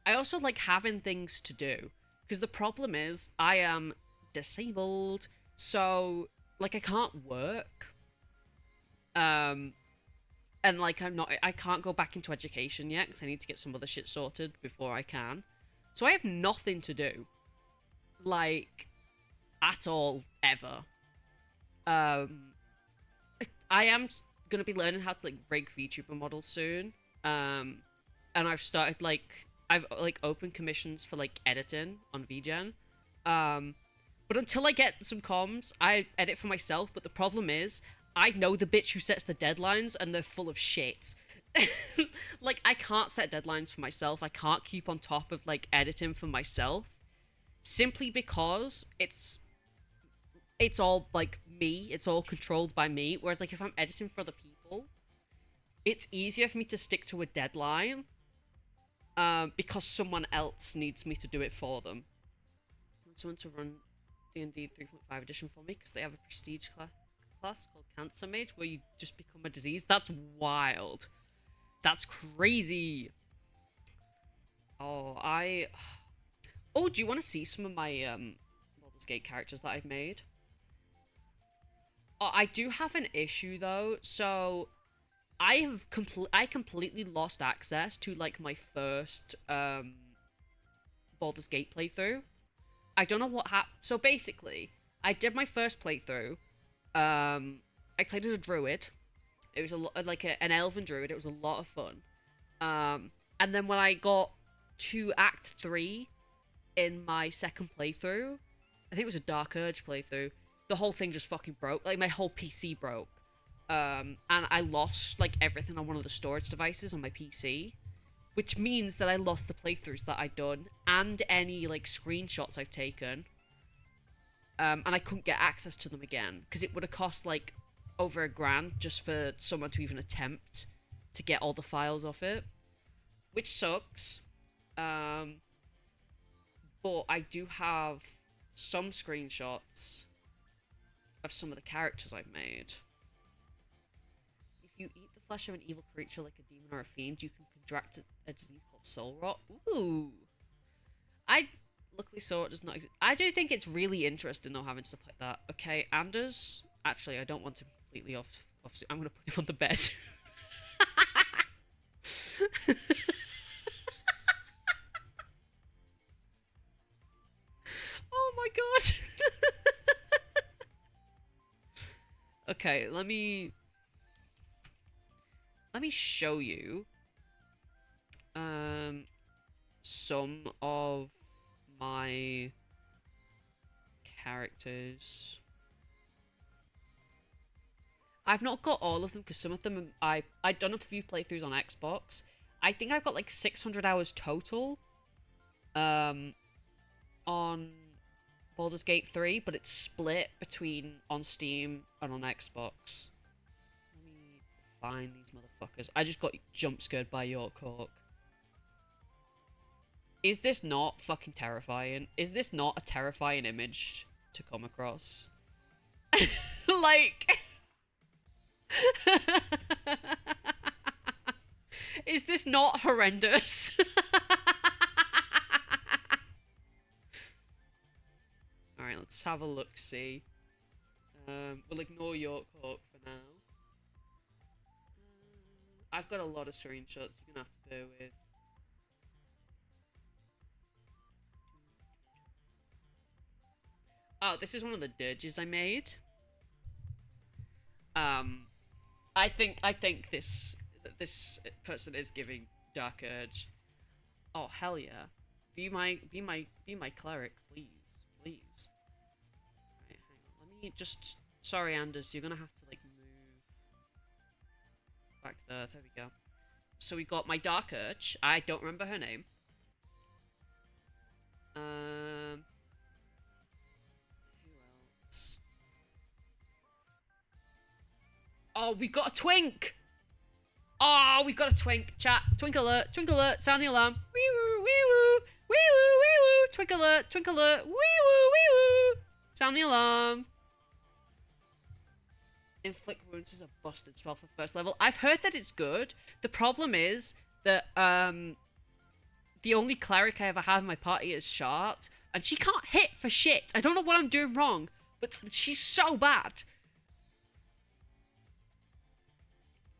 I also like having things to do, because the problem is I am disabled, so like I can't work, and like I can't go back into education yet because I need to get some other shit sorted before I can. So I have nothing to do, like, at all ever. I am gonna be learning how to like rig VTuber models soon. And I've opened commissions for like editing on VGen. But until I get some comms, I edit for myself. But the problem is, I know the bitch who sets the deadlines, and they're full of shit. Like, I can't set deadlines for myself. I can't keep on top of like editing for myself, simply because it's all like me. It's all controlled by me. Whereas like if I'm editing for other people, it's easier for me to stick to a deadline because someone else needs me to do it for them. I want someone to run D&D 3.5 edition for me because they have a prestige class called Cancer Mage where you just become a disease. That's wild. That's crazy. Oh, Oh, do you want to see some of my Baldur's Gate characters that I've made? Oh, I do have an issue though. So I completely lost access to like my first Baldur's Gate playthrough. I don't know what happened. So basically, I did my first playthrough. I played as a druid. It was an elven druid. It was a lot of fun. And then when I got to Act 3 in my second playthrough, I think it was a Dark Urge playthrough, the whole thing just fucking broke. Like, my whole PC broke. And I lost, like, everything on one of the storage devices on my PC. Which means that I lost the playthroughs that I'd done, and any, like, screenshots I've taken. And I couldn't get access to them again, because it would have cost, like, over $1,000 just for someone to even attempt to get all the files off it. Which sucks. But I do have some screenshots of some of the characters I've made. If you eat the flesh of an evil creature like a demon or a fiend, you can contract a disease called soul rot. Ooh. Luckily soul rot does not exist. I do think it's really interesting though having stuff like that. Okay, Anders. Actually, I don't want him completely off. I'm gonna put him on the bed. Oh my god. Okay, let me show you some of my characters. I've not got all of them because some of them I've done a few playthroughs on Xbox. I think I've got like 600 hours total on Baldur's Gate 3, but it's split between on Steam and on Xbox. Let me find these motherfuckers. I just got jump scared by York Hawk. Is this not fucking terrifying? Is this not a terrifying image to come across? Like... Is this not horrendous? Alright, let's have a look-see. We'll ignore York Hawk for now. I've got a lot of screenshots you're gonna have to bear with. Oh, this is one of the dirges I made. I think this person is giving Dark Urge. Oh hell yeah! Be my cleric, please, please. Right, hang on. Let me just. Sorry, Anders, you're gonna have to like move back there. There we go. So we got my Dark Urge. I don't remember her name. Who else? Oh, we got a twink! Oh, we got a twink. Chat. Twink alert. Twink alert. Sound the alarm. Wee woo. Wee woo. Wee woo. Wee woo. Twink alert. Twink alert. Wee woo. Wee woo. Sound the alarm. Inflict wounds is a busted spell for first level. I've heard that it's good. The problem is that the only cleric I ever have in my party is Shart, and she can't hit for shit. I don't know what I'm doing wrong, but she's so bad.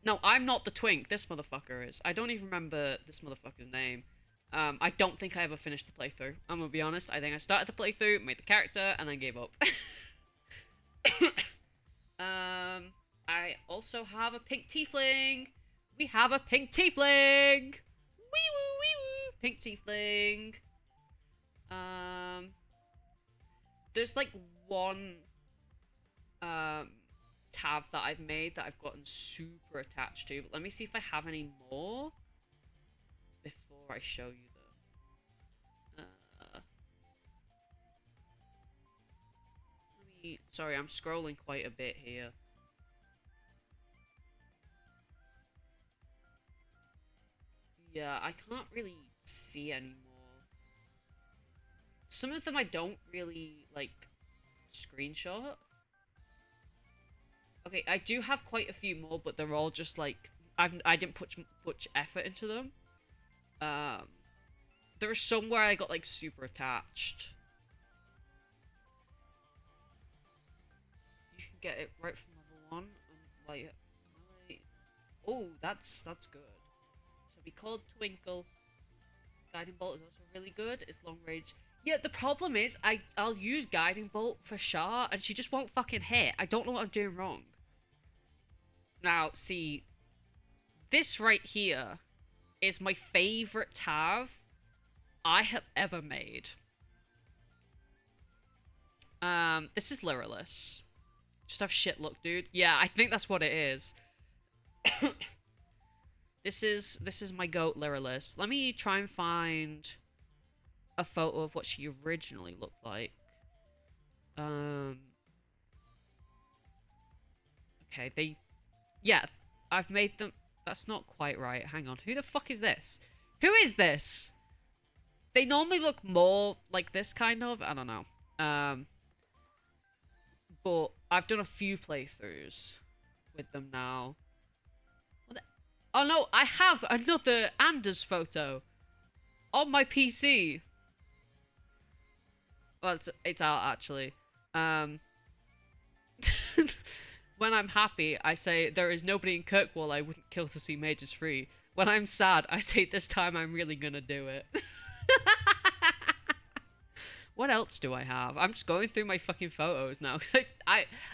No, I'm not the twink. This motherfucker is. I don't even remember this motherfucker's name. I don't think I ever finished the playthrough. I'm gonna be honest. I think I started the playthrough, made the character, and then gave up. I also have a pink tiefling. We have a pink tiefling. Wee woo, wee woo. Pink tiefling. There's like one tab that I've made that I've gotten super attached to, but let me see if I have any more before I show you them. Sorry, I'm scrolling quite a bit here. Yeah, I can't really see anymore. Some of them I don't really, like, screenshot. Okay, I do have quite a few more, but they're all just, like, I didn't put much effort into them. Um, there was some where I got, like, super attached. You can get it right from level 1 and, like, oh, that's good. Shall be called Twinkle. Guiding Bolt is also really good. It's long range. Yeah, the problem is I'll use Guiding Bolt for Char and she just won't fucking hit. I don't know what I'm doing wrong. Now, see, this right here is my favorite Tav I have ever made. This is Lyrillus. Just have shit luck, dude. Yeah, I think that's what it is. This is my goat Lyrillus. Let me try and find a photo of what she originally looked like. Okay, yeah, I've made them. That's not quite right. Hang on. Who the fuck is this? Who is this? They normally look more like this kind of. I don't know. But I've done a few playthroughs with them now. Oh no, I have another Anders photo on my PC. Well, it's out actually. When I'm happy, I say there is nobody in Kirkwall I wouldn't kill to see Mages free. When I'm sad, I say this time I'm really gonna do it. What else do I have? I'm just going through my fucking photos now.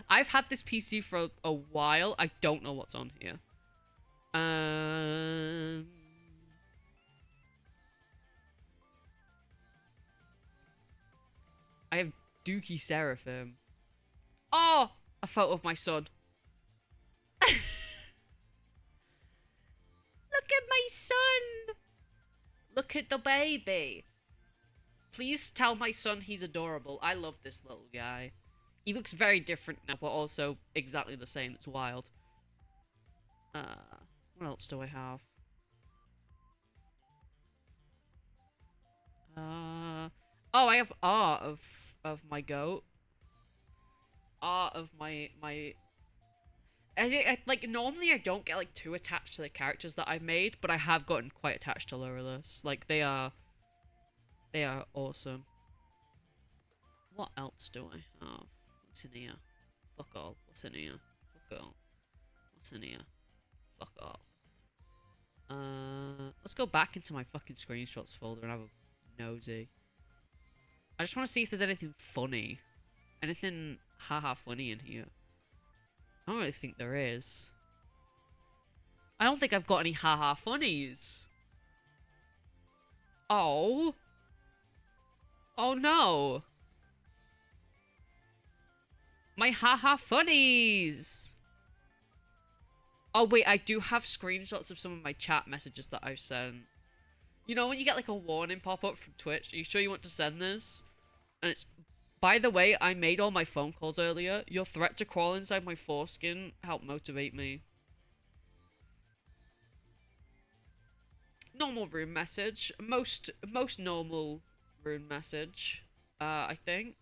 I've had this PC for a while. I don't know what's on here. I have Dookie Seraphim. Oh, a photo of my son. Look at my son. Look at the baby. Please tell my son he's adorable. I love this little guy. He looks very different now, but also exactly the same. It's wild. What else do I have? Oh, I have art of my goat. Art of my like normally I don't get like too attached to the characters that I've made, but I have gotten quite attached to Lyrillus. Like they are awesome. What else do I have? What's in here? Fuck all. What's in here? Fuck all. What's in here? Fuck all. Let's go back into my fucking screenshots folder and have a nosy. I just want to see if there's anything funny. Anything haha funny in here. I don't really think there is. I don't think I've got any haha funnies. Oh. Oh no. My haha funnies. Oh wait, I do have screenshots of some of my chat messages that I've sent. You know when you get like a warning pop up from Twitch? Are you sure you want to send this? And it's, by the way, I made all my phone calls earlier. Your threat to crawl inside my foreskin helped motivate me. Normal rune message. Most normal rune message. I think.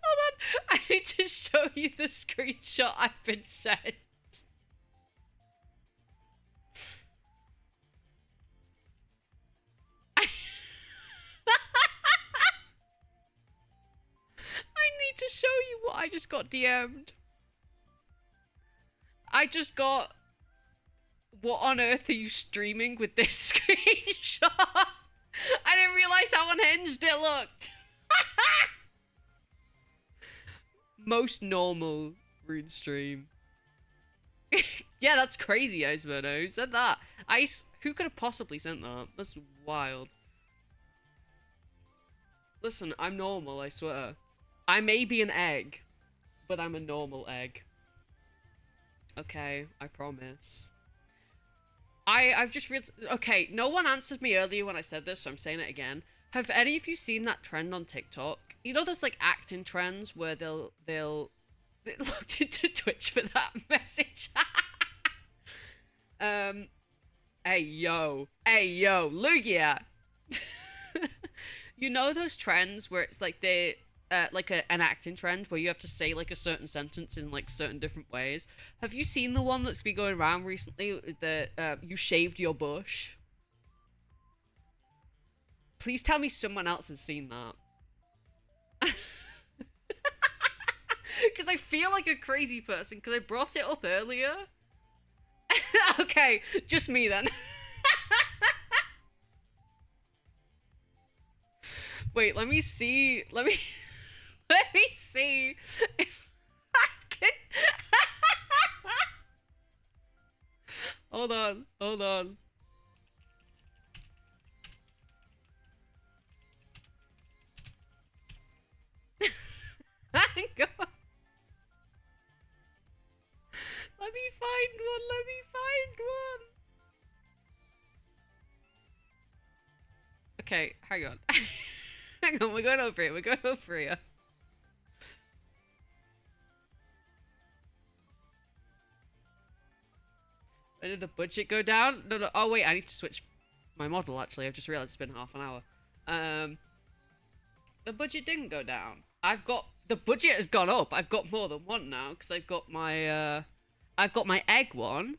Hold on. I need to show you the screenshot I've been sent. I need to show you what I just got DM'd. I just got... What on earth are you streaming with this screenshot? I didn't realize how unhinged it looked. Most normal rune stream. Yeah, that's crazy, Iceberno. Who said that? Ice, who could have possibly sent that? That's wild. Listen, I'm normal, I swear. I may be an egg, but I'm a normal egg. Okay, I promise. I've just realized... Okay, no one answered me earlier when I said this, so I'm saying it again. Have any of you seen that trend on TikTok? You know those like acting trends where they'll they looked into Twitch for that message. Hey yo, Lugia. You know those trends where it's like they like an acting trend where you have to say like a certain sentence in like certain different ways. Have you seen the one that's been going around recently? The you shaved your bush. Please tell me someone else has seen that. Because I feel like a crazy person because I brought it up earlier. Okay, just me then. Wait, let me see. Let me see if I can. Hold on. Hang on. Let me find one. Okay, hang on. Hang on, we're going over here. When did the budget go down? No. Oh, wait, I need to switch my model, actually. I've just realized it's been half an hour. The budget didn't go down. The budget has gone up. I've got more than one now, because I've got my egg one.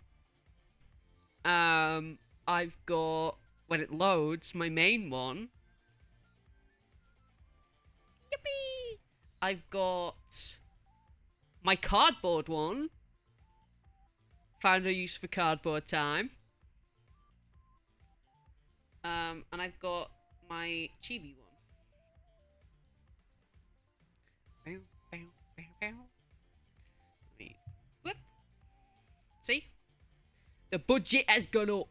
I've got, when it loads, my main one. Yippee! I've got my cardboard one. Found a use for cardboard time. And I've got my chibi one. Wait. Whoop. See? The budget has gone up.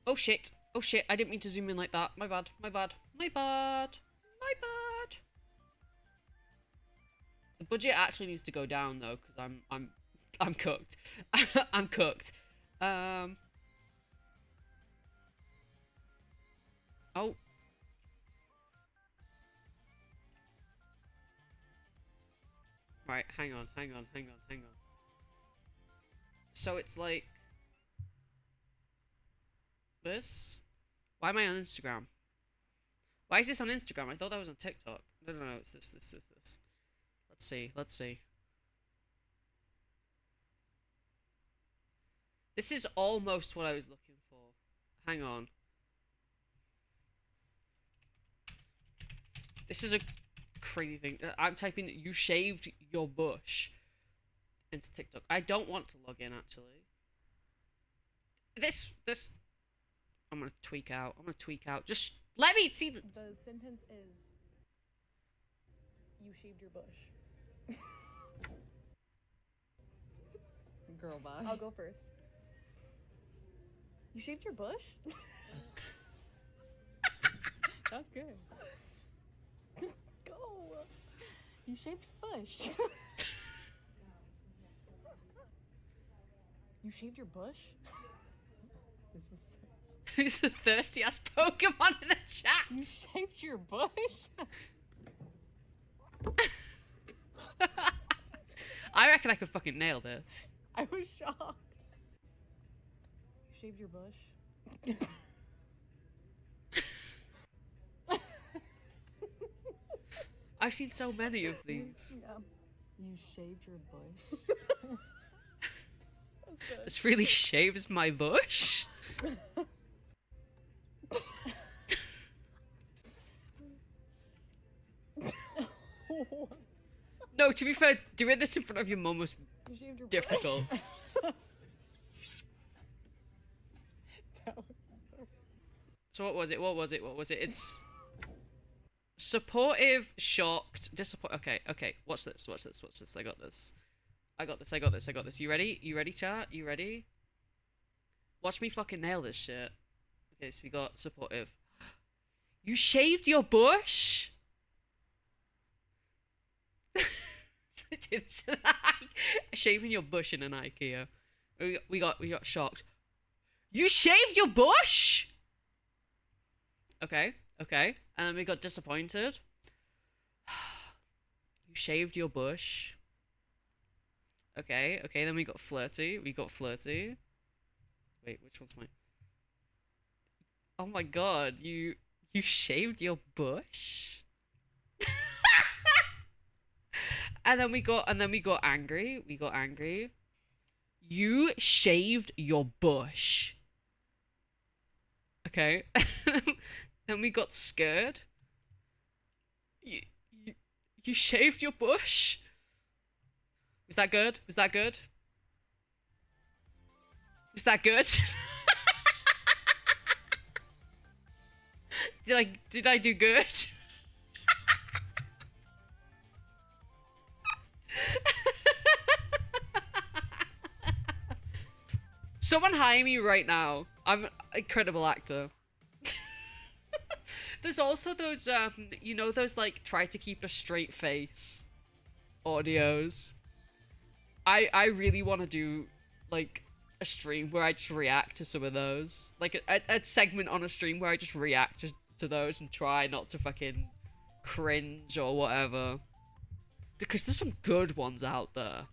Oh shit. I didn't mean to zoom in like that. My bad. The budget actually needs to go down though, because I'm cooked. I'm cooked. Oh. Right, hang on. So it's like this? Why am I on Instagram? Why is this on Instagram? I thought that was on TikTok. No, it's this. Let's see. This is almost what I was looking for. Hang on. This is a crazy thing. I'm typing you shaved your bush into TikTok. I don't want to log in, actually. This I'm gonna tweak out. Just let me see the sentence is you shaved your bush. Girl, bye. I'll go first. You shaved your bush? That's good. Go. You shaved your bush. You shaved your bush? This is who's the thirsty ass Pokemon in the chat. You shaved your bush? I reckon I could fucking nail this. I was shocked. You shaved your bush? I've seen so many of these. Yeah. You shaved your bush? This really shaves my bush. No, to be fair, doing this in front of your mum was You shaved your difficult. That was So what was it? It's supportive, shocked, disappointed. Okay. Watch this. I got this. You ready, chat? You ready? Watch me fucking nail this shit. Okay, so we got supportive. You shaved your bush? Dude, shaving your bush in an IKEA. We got shocked. You shaved your bush? Okay, okay. And then we got disappointed. You shaved your bush. Okay, okay. Then we got flirty. We got flirty. Wait, which one's mine? Oh my god, you shaved your bush? And then we got angry. We got angry. You shaved your bush. Okay. Then we got scared. You, you you shaved your bush? Was that good? Was that good? Was that good? Did I do good? Someone hire me right now. I'm an incredible actor. There's also those you know those like try to keep a straight face audios. I really want to do like a stream where I just react to some of those. Like a segment on a stream where I just react to those and try not to fucking cringe or whatever. Because there's some good ones out there.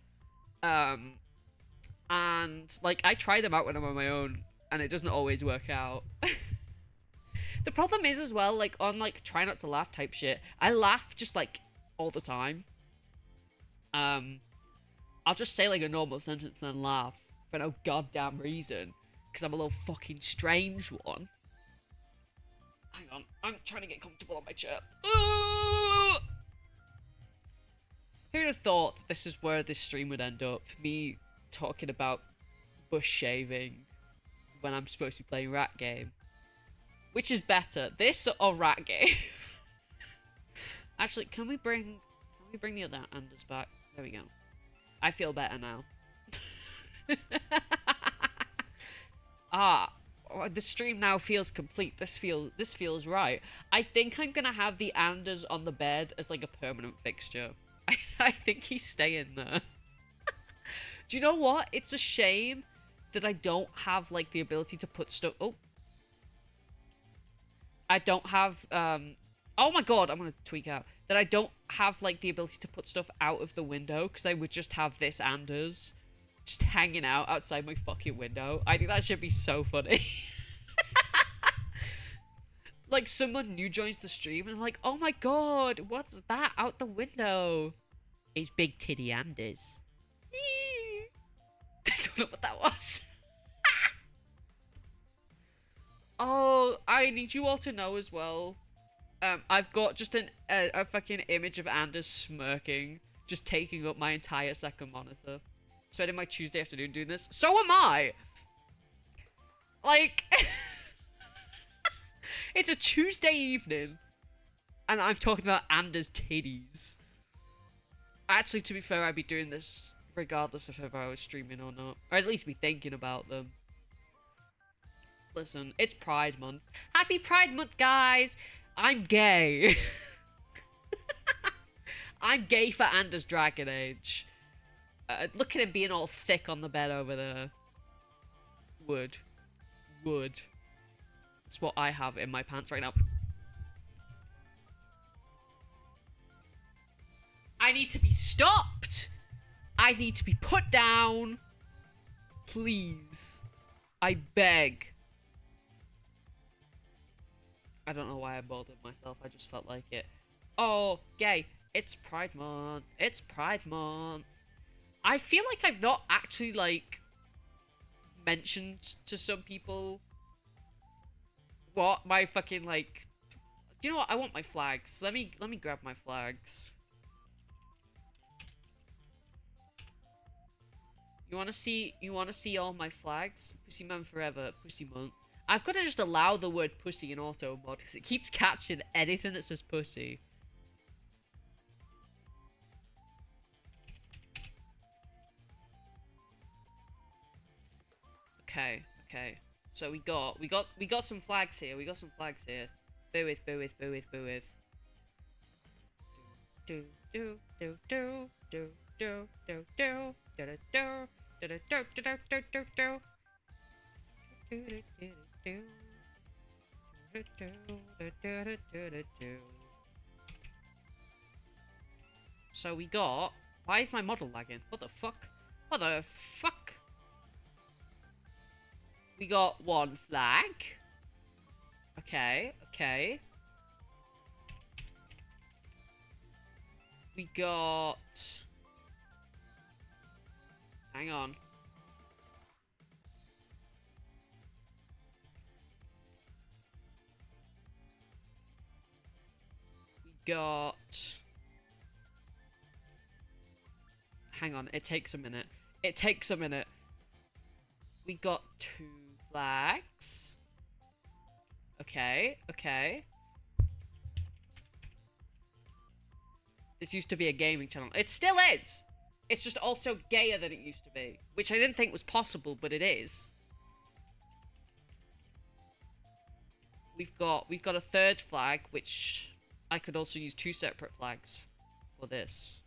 And like I try them out when I'm on my own and it doesn't always work out. The problem is as well, like on like try not to laugh type shit, I laugh just like all the time. I'll just say like a normal sentence and then laugh for no goddamn reason because I'm a little fucking strange one. Hang on, I'm trying to get comfortable on my chair. Ooh! Who'd have thought that this is where this stream would end up? Me talking about bush shaving when I'm supposed to be playing Rat Game. Which is better, this or Rat Game? Actually, can we bring the other Anders back? There we go. I feel better now. The stream now feels complete. This feels right. I think I'm gonna have the Anders on the bed as like a permanent fixture. I think he's staying there. Do you know what? It's a shame that I don't have like the ability to put stuff. Oh, I don't have oh my god, I'm gonna tweak out. That I don't have like the ability to put stuff out of the window because I would just have this Anders just hanging out outside my fucking window. I think that should be so funny. Like someone new joins the stream and like, oh my god, what's that out the window? It's Big Titty Anders. I don't know what that was. Oh, I need you all to know as well. I've got just a fucking image of Anders smirking, just taking up my entire second monitor. Spending my Tuesday afternoon doing this. So am I! Like, it's a Tuesday evening, and I'm talking about Anders' titties. Actually, to be fair, I'd be doing this regardless of if I was streaming or not. Or at least be thinking about them. Listen, it's Pride Month. Happy Pride Month, guys! I'm gay. I'm gay for Anders Dragon Age. Look at him being all thick on the bed over there. Wood. That's what I have in my pants right now. I need to be stopped. I need to be put down. Please. I beg. I don't know why I bothered myself. I just felt like it. Oh, gay. It's Pride Month. It's Pride Month. I feel like I've not actually, like, mentioned to some people what my fucking, like... Do you know what? I want my flags. Let me grab my flags. You wanna see all my flags? Pussy Man Forever. Pussy Month. I've got to just allow the word pussy in auto mod because it keeps catching anything that says pussy. Okay. So we got some flags here. Boo with. Do. So we got... Why is my model lagging? What the fuck? What the fuck? We got one flag. Okay, okay. We got... Hang on. We got... Hang on, it takes a minute. It takes a minute. We got 2 flags. Okay, okay. This used to be a gaming channel. It still is! It's just also gayer than it used to be. Which I didn't think was possible, but it is. We've got a 3rd flag, which I could also use 2 separate flags for this.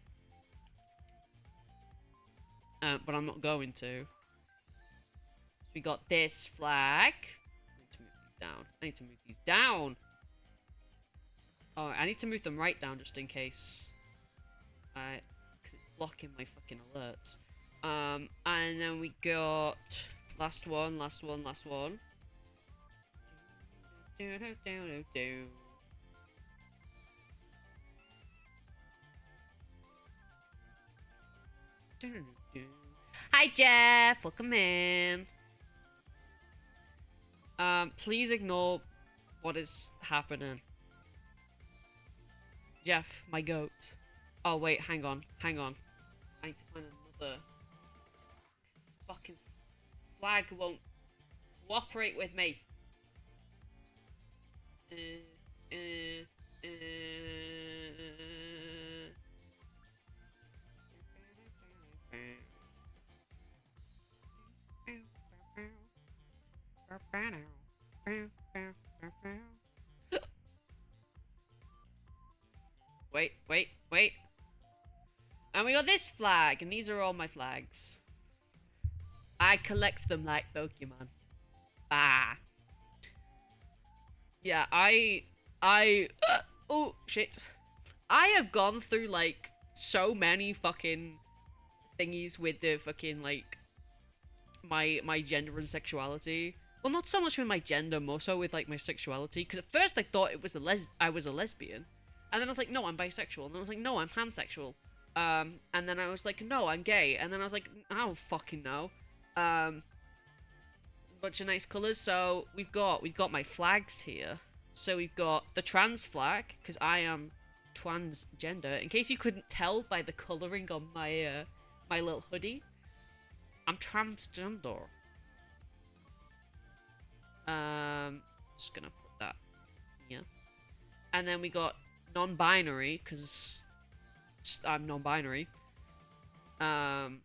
But I'm not going to. So we got this flag. I need to move these down. Oh, I need to move them right down just in case. Because it's blocking my fucking alerts. And then we got last one. Hi, Jeff. Welcome in. Please ignore what is happening. Jeff, my goat. Oh, wait, hang on. I need to find another... This fucking flag won't cooperate with me. Wait. And we got this flag, and these are all my flags. I collect them like Pokemon. Ah. Yeah, oh, shit. I have gone through, like, so many fucking thingies with the fucking, like, my gender and sexuality. Well, not so much with my gender, more so with, like, my sexuality. Because at first I thought it was I was a lesbian. And then I was like, no, I'm bisexual. And then I was like, no, I'm pansexual. And then I was like, no, I'm gay. And then I was like, I don't fucking know. Bunch of nice colours. So we've got my flags here. So we've got the trans flag, because I am transgender. In case you couldn't tell by the colouring on my my little hoodie, I'm transgender. Just gonna put that here. And then we got non-binary, because I'm non-binary. Then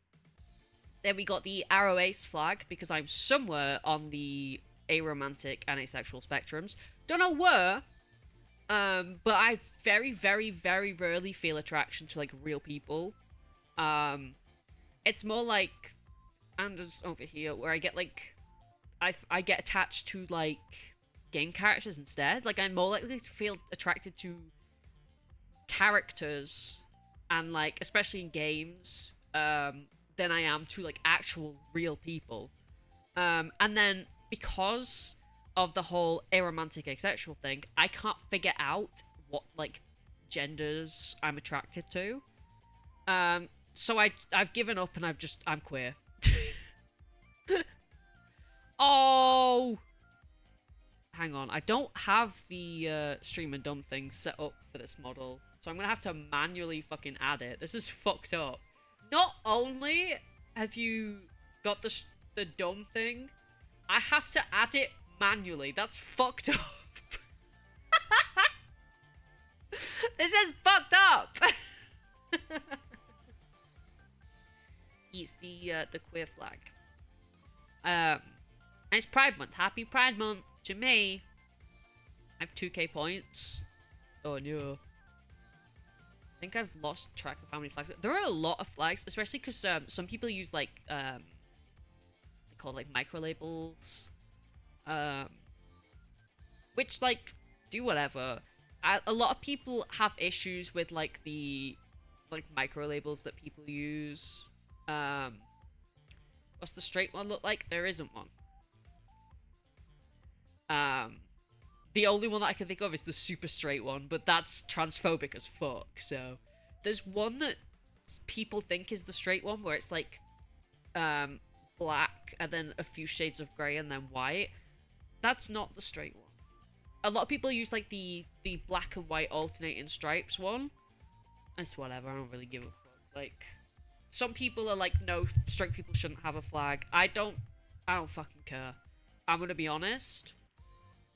we got the arrow ace flag, because I'm somewhere on the aromantic and asexual spectrums. Don't know where, but I very, very, very rarely feel attraction to, like, real people. It's more like Anders over here, where I get, like, I get attached to, like, game characters instead. Like, I'm more likely to feel attracted to characters, and, like, especially in games, than I am to, like, actual real people. And then, because of the whole aromantic asexual thing, I can't figure out what, like, genders I'm attracted to. So I've given up, and I'm queer. Oh! Hang on, I don't have the stream and dumb thing set up for this model, so I'm gonna have to manually fucking add it. This is fucked up. Not only have you got the dumb thing, I have to add it manually. That's fucked up. This is fucked up. It's the queer flag. And it's Pride Month. Happy Pride Month to me. I have 2k points. Oh no. I think I've lost track of how many flags. There are a lot of flags, especially because some people use, like, they call it, like, micro labels. which like do whatever. A lot of people have issues with like the like micro labels that people use. What's the straight one look like? There isn't one. The only one that I can think of is the super straight one, but that's transphobic as fuck. So there's one that people think is the straight one, where it's like black and then a few shades of grey and then white. That's not the straight one. A lot of people use like the black and white alternating stripes one. It's whatever, I don't really give a fuck. Like, some people are like, no, straight people shouldn't have a flag. I don't fucking care. I'm gonna be honest.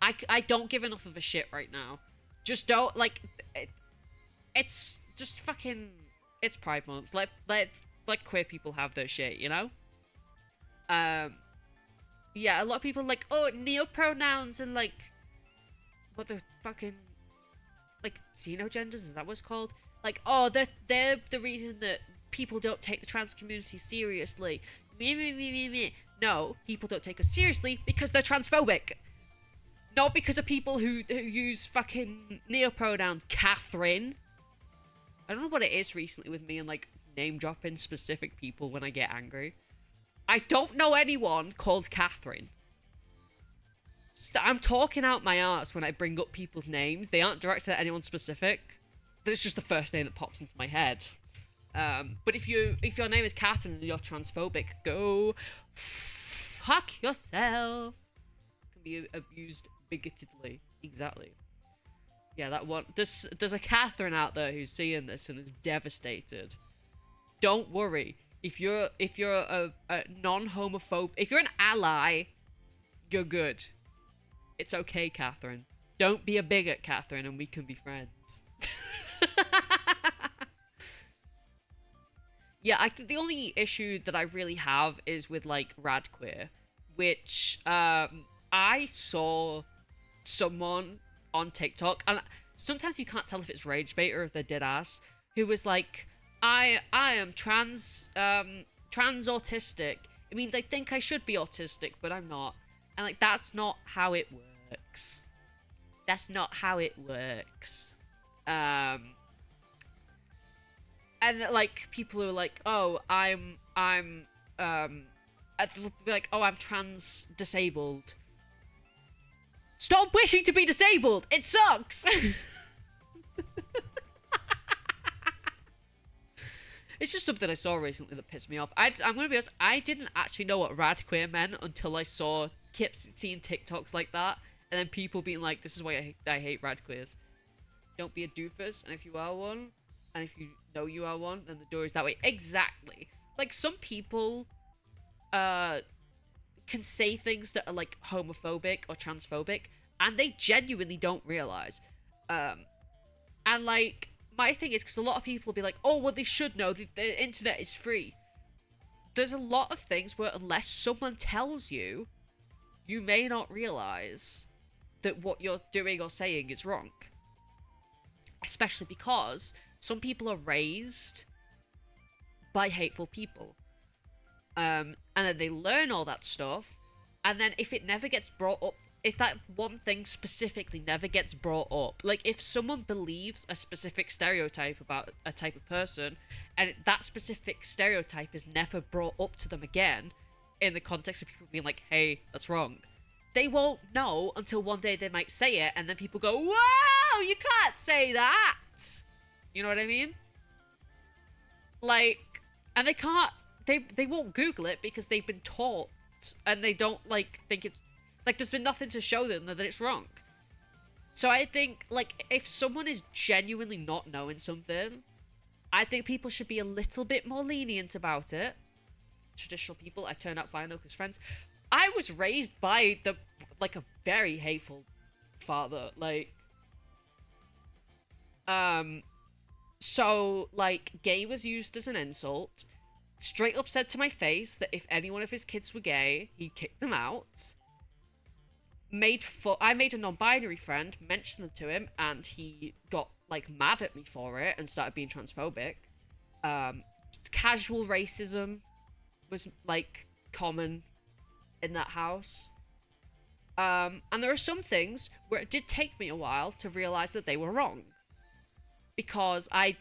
I don't give enough of a shit right now. Just don't, like, it's just fucking, it's Pride Month. Let queer people have their shit, you know? Yeah, a lot of people are like, oh, neopronouns and like, what the fucking, like, xenogenders, is that what it's called? Like, oh, they're the reason that people don't take the trans community seriously. Me. No, people don't take us seriously because they're transphobic. Not because of people who use fucking neopronouns. Catherine. I don't know what it is recently with me and like name dropping specific people when I get angry. I don't know anyone called Catherine. I'm talking out my arse when I bring up people's names. They aren't directed at anyone specific. That's just the first name that pops into my head. But if your name is Catherine and you're transphobic, go fuck yourself. Can be abused bigotedly. Exactly. Yeah, that one. There's a Catherine out there who's seeing this and is devastated. Don't worry. If you're a non-homophobe, if you're an ally, you're good. It's okay, Catherine. Don't be a bigot, Catherine, and we can be friends. Yeah, I think the only issue that I really have is with like radqueer, which I saw someone on TikTok, and sometimes you can't tell if it's rage bait or if they're dead ass, who was like, I am trans autistic. It means I think I should be autistic, but I'm not. And like, that's not how it works. That's not how it works. And like people who are like, oh, I'm like, oh, I'm trans disabled. Stop wishing to be disabled. It sucks. It's just something I saw recently that pissed me off. I'm gonna be honest, I didn't actually know what radqueer meant until I kept seeing TikToks like that, and then people being like, this is why I hate radqueers. Don't be a doofus, and if you are one, and if you know you are one, then the door is that way. Exactly. Like, some people can say things that are like homophobic or transphobic, and they genuinely don't realize. And like, my thing is, because a lot of people will be like, oh, well, they should know, the internet is free. There's a lot of things where unless someone tells you, you may not realize that what you're doing or saying is wrong. Especially because some people are raised by hateful people. And then they learn all that stuff, and then if it never gets brought up, if that one thing specifically never gets brought up, like if someone believes a specific stereotype about a type of person, and that specific stereotype is never brought up to them again, in the context of people being like, hey, that's wrong, they won't know until one day they might say it, and then people go, whoa, you can't say that! You know what I mean? Like, and they can't, they won't Google it because they've been taught, and they don't, like, think it's, like, there's been nothing to show them that it's wrong. So I think, like, if someone is genuinely not knowing something, I think people should be a little bit more lenient about it. Traditional people, I turned out fine though, because friends. I was raised by like, a very hateful father, like, so, like, gay was used as an insult. Straight up said to my face that if any one of his kids were gay, he'd kick them out. I made a non-binary friend, mentioned them to him, and he got, like, mad at me for it and started being transphobic. Casual racism was, like, common in that house. And there are some things where it did take me a while to realize that they were wrong. Because I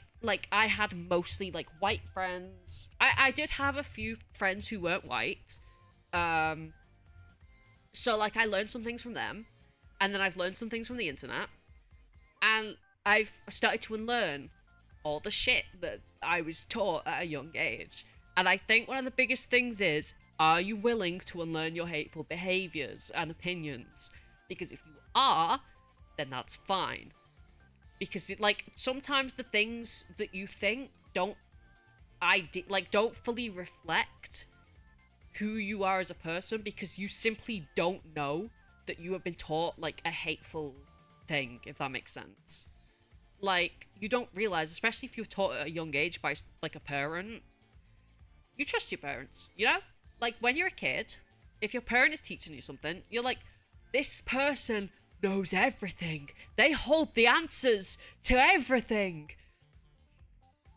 had mostly, like, white friends. I did have a few friends who weren't white. So, like, I learned some things from them. And then I've learned some things from the internet. And I've started to unlearn all the shit that I was taught at a young age. And I think one of the biggest things is, are you willing to unlearn your hateful behaviors and opinions? Because if you are, then that's fine. Because, like, sometimes the things that you think don't fully reflect who you are as a person, because you simply don't know that you have been taught, like, a hateful thing, if that makes sense. Like, you don't realize, especially if you're taught at a young age by, like, a parent, you trust your parents, you know? Like, when you're a kid, if your parent is teaching you something, you're like, this person knows everything. They hold the answers to everything.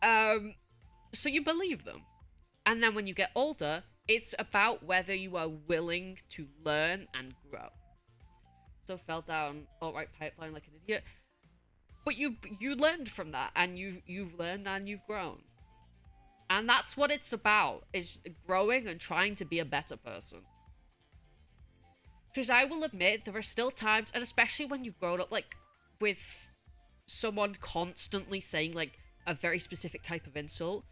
So you believe them. And then when you get older, it's about whether you are willing to learn and grow. So fell down alt-right pipeline like an idiot. But you learned from that, and you've learned and you've grown. And that's what it's about, is growing and trying to be a better person. Because I will admit, there are still times, and especially when you've grown up, like, with someone constantly saying, like, a very specific type of insult,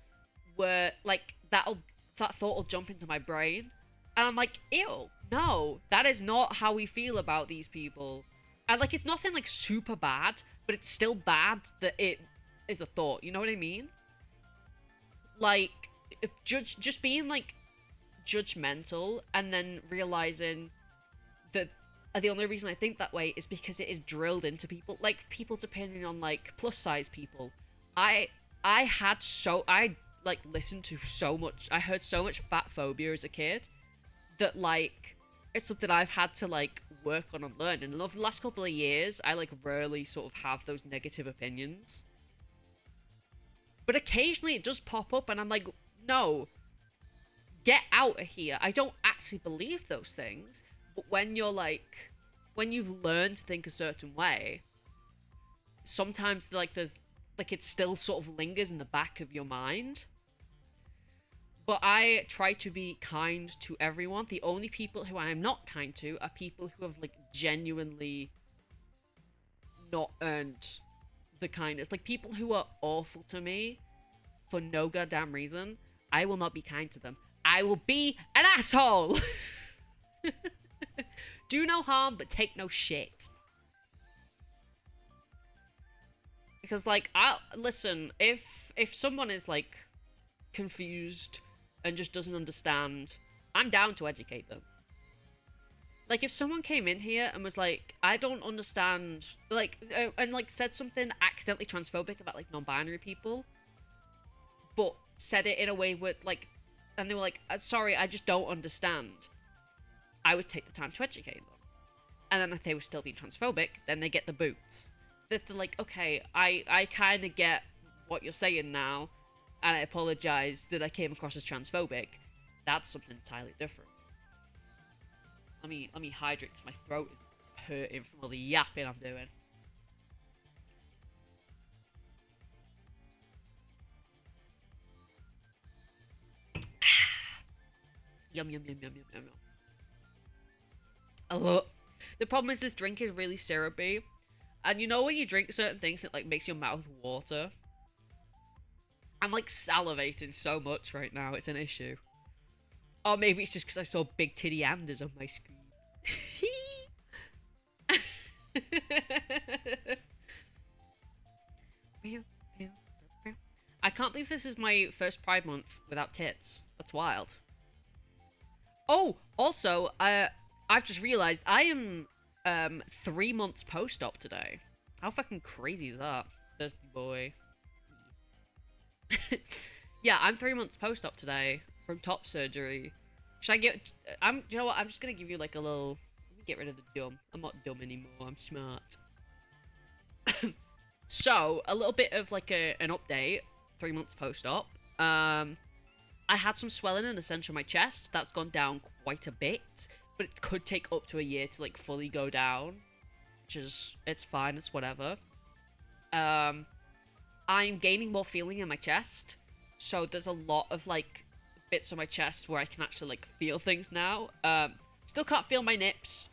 where, like, that thought will jump into my brain, and I'm like, ew, no, that is not how we feel about these people. And, like, it's nothing, like, super bad, but it's still bad that it is a thought, you know what I mean? Like, just being, like, judgmental, and then realizing that the only reason I think that way is because it is drilled into people, like, people's opinion on, like, plus size people. I listened to so much, I heard so much fat phobia as a kid, that, like, it's something I've had to, like, work on and learn. And over the last couple of years, I, like, rarely sort of have those negative opinions. But occasionally it does pop up, and I'm like, no, get out of here. I don't actually believe those things. But when you're, like, when you've learned to think a certain way, sometimes, like, there's, like, it still sort of lingers in the back of your mind. But I try to be kind to everyone. The only people who I am not kind to are people who have, like, genuinely not earned the kindness. Like, people who are awful to me for no goddamn reason, I will not be kind to them. I will be an asshole! Do no harm, but take no shit. Because, like, listen, if someone is, like, confused and just doesn't understand, I'm down to educate them. Like, if someone came in here and was like, I don't understand, like, and, like, said something accidentally transphobic about, like, non-binary people, but said it in a way with, like, and they were like, sorry, I just don't understand, I would take the time to educate them. And then if they were still being transphobic, then they get the boots. They're like, okay, I kind of get what you're saying now, and I apologize that I came across as transphobic. That's something entirely different. Let me hydrate, because my throat is hurting from all the yapping I'm doing. Yum, yum, yum, yum, yum, yum, yum. The problem is this drink is really syrupy. And you know when you drink certain things, it, like, makes your mouth water? I'm, like, salivating so much right now, it's an issue. Or maybe it's just because I saw Big Titty Anders on my screen. I can't believe this is my first Pride Month without tits. That's wild. Oh, also, I've just realized I am 3 months post-op today. How fucking crazy is that? Thirsty boy. Yeah, I'm 3 months post-op today from top surgery. Should I get... you know what? I'm just gonna give you, like, a little... Let me get rid of the dumb. I'm not dumb anymore. I'm smart. So, a little bit of, like, an update. 3 months post-op. I had some swelling in the center of my chest. That's gone down quite a bit. but it could take up to a year to like fully go down, which is, it's fine, it's whatever. I'm gaining more feeling in my chest, so there's a lot of like bits on my chest where I can actually like feel things now. Still can't feel my nips,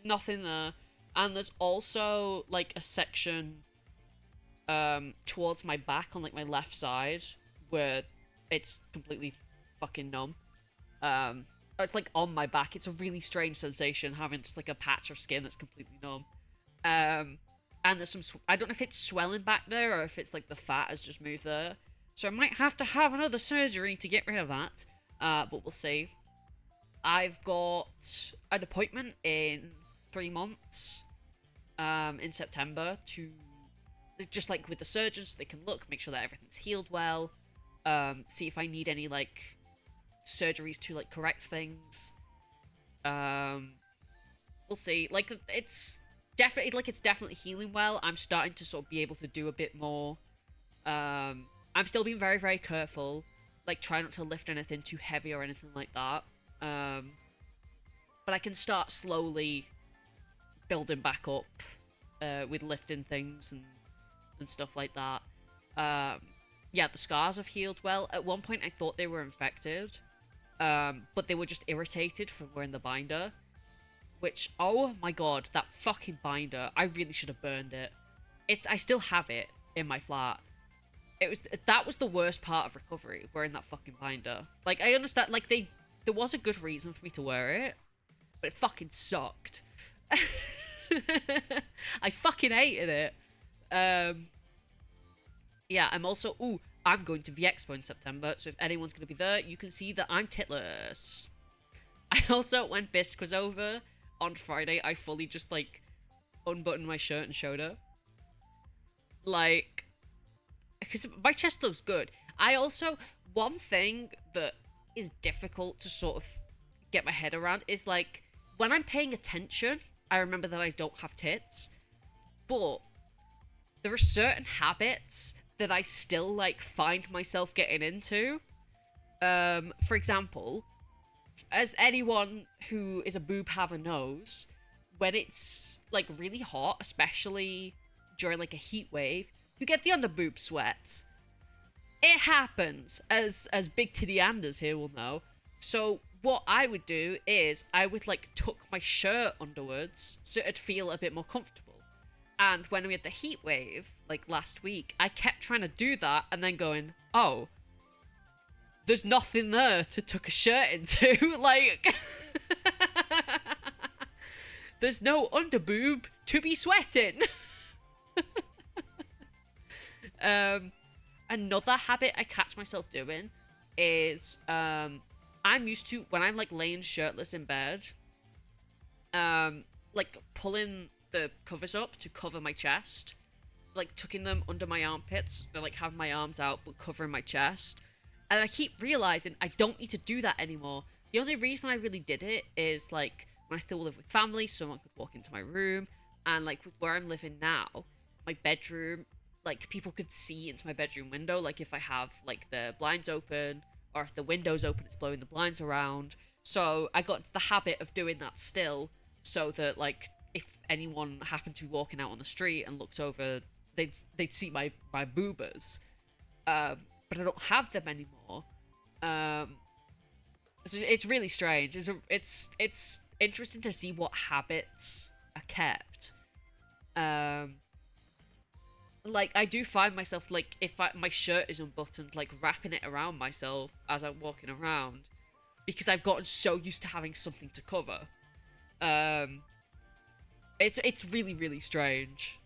nothing there. And there's also like a section towards my back on like my left side where it's completely fucking numb. It's like on my back. It's a really strange sensation having just like a patch of skin that's completely numb. And there's some, I don't know if it's swelling back there or if it's like the fat has just moved there. So I might have to have another surgery to get rid of that. But we'll see. I've got an appointment in 3 months in September to just like with the surgeons so they can look, make sure that everything's healed well, see if I need any like surgeries to like correct things. We'll see. Like it's definitely healing well. I'm starting to sort of be able to do a bit more. I'm still being very, very careful, like try not to lift anything too heavy or anything like that. But I can start slowly building back up with lifting things and stuff like that. Yeah, the scars have healed well. At one point I thought they were infected, but they were just irritated from wearing the binder. Which, oh my god, that fucking binder. I really should have burned it. I still have it in my flat. That was the worst part of recovery, wearing that fucking binder. Like, I understand, like, there was a good reason for me to wear it, but it fucking sucked. I fucking hated it. Yeah, I'm also, I'm going to the Expo in September, so if anyone's going to be there, you can see that I'm titless. I also, when Bisk was over on Friday, I fully just, like, unbuttoned my shirt and showed her. Like, because my chest looks good. I also, one thing that is difficult to sort of get my head around is, like, when I'm paying attention, I remember that I don't have tits. But there are certain habits that I still, like, find myself getting into. For example, as anyone who is a boob haver knows, when it's, like, really hot, especially during, like, a heat wave, you get the under boob sweat. It happens, as big titty Anders here will know. So what I would do is I would, like, tuck my shirt underwards so it'd feel a bit more comfortable. And when we had the heat wave, like, last week, I kept trying to do that and then going, oh, there's nothing there to tuck a shirt into. Like, there's no underboob to be sweating. Another habit I catch myself doing is, I'm used to, when I'm, like, laying shirtless in bed, like, pulling the covers up to cover my chest, like, tucking them under my armpits, to, like, have my arms out, but covering my chest. And I keep realizing I don't need to do that anymore. The only reason I really did it is, like, when I still live with family, someone could walk into my room, and, like, with where I'm living now, my bedroom, like, people could see into my bedroom window, like, if I have, like, the blinds open, or if the window's open, it's blowing the blinds around. So I got into the habit of doing that still, so that, like, if anyone happened to be walking out on the street and looked over, they'd see my boobers. But I don't have them anymore. So it's really strange. It's interesting to see what habits are kept. Like, I do find myself, like, if my shirt is unbuttoned, like, wrapping it around myself as I'm walking around, because I've gotten so used to having something to cover. It's really, really strange.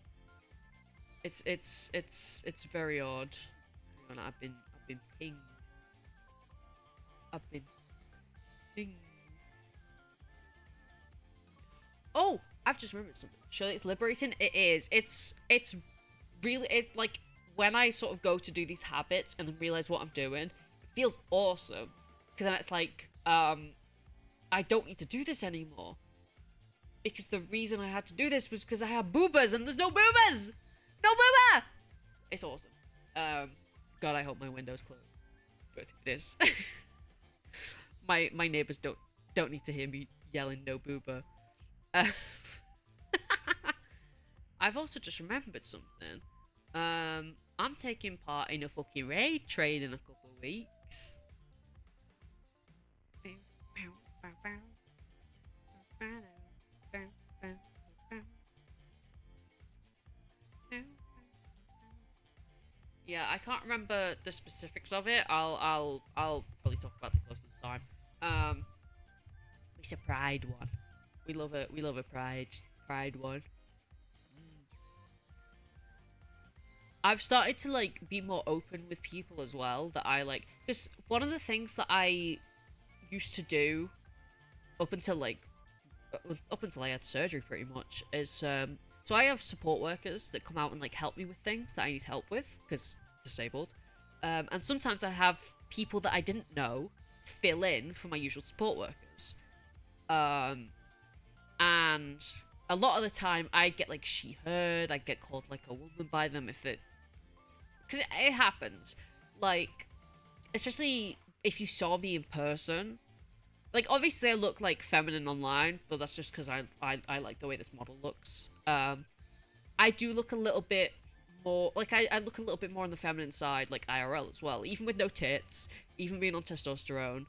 It's very odd. Hang on, I've been pinged. I've been pinged. Oh, I've just remembered something. Surely it's liberating? It is. It's really, it's like, when I sort of go to do these habits and then realize what I'm doing, it feels awesome. Because then it's like, I don't need to do this anymore. Because the reason I had to do this was because I have boobas and there's no boobas! No booba! It's awesome. God, I hope my window's closed. Good, it is. My neighbors don't need to hear me yelling no booba. Uh, I've also just remembered something. I'm taking part in a fucking raid train in a couple of weeks. Yeah, I can't remember the specifics of it. I'll probably talk about it close to the time. It's a pride one. We love it. We love a pride one. I've started to like be more open with people as well that I like, because one of the things that I used to do up until like up until I had surgery pretty much is so I have support workers that come out and like help me with things that I need help with because disabled, and sometimes I have people that I didn't know fill in for my usual support workers, and a lot of the time I get like she heard, I get called like a woman by them if it, because it happens, like especially if you saw me in person. Like, obviously I look, like, feminine online, but that's just because I like the way this model looks. I do look a little bit more, like, I look a little bit more on the feminine side, like, IRL as well. Even with no tits, even being on testosterone,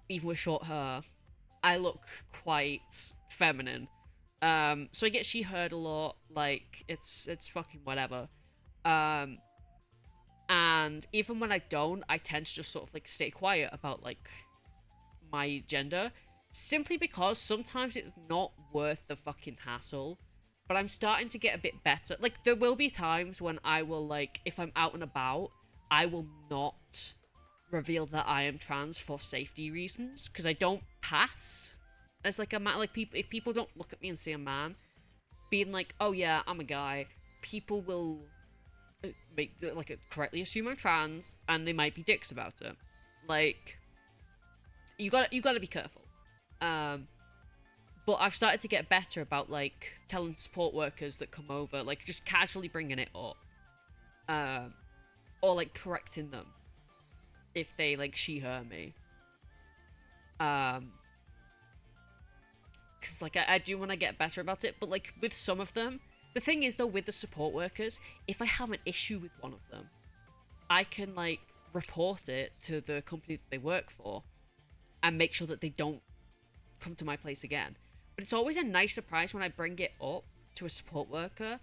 even with short hair, I look quite feminine. So I get she heard a lot, like, it's fucking whatever. And even when I don't, I tend to just sort of, like, stay quiet about, like, my gender, simply because sometimes it's not worth the fucking hassle. But I'm starting to get a bit better. Like, there will be times when I will, like, if I'm out and about, I will not reveal that I am trans for safety reasons, because I don't pass as like a man. Like, people, if people don't look at me and see a man, being like, oh yeah, I'm a guy, people will make like correctly assume I'm trans, and they might be dicks about it. Like, you gotta be careful. But I've started to get better about like telling support workers that come over, like just casually bringing it up, or like correcting them if they like she her me. Because like I do want to get better about it, but like with some of them, the thing is though, with the support workers, if I have an issue with one of them, I can like report it to the company that they work for and make sure that they don't come to my place again. But it's always a nice surprise when I bring it up to a support worker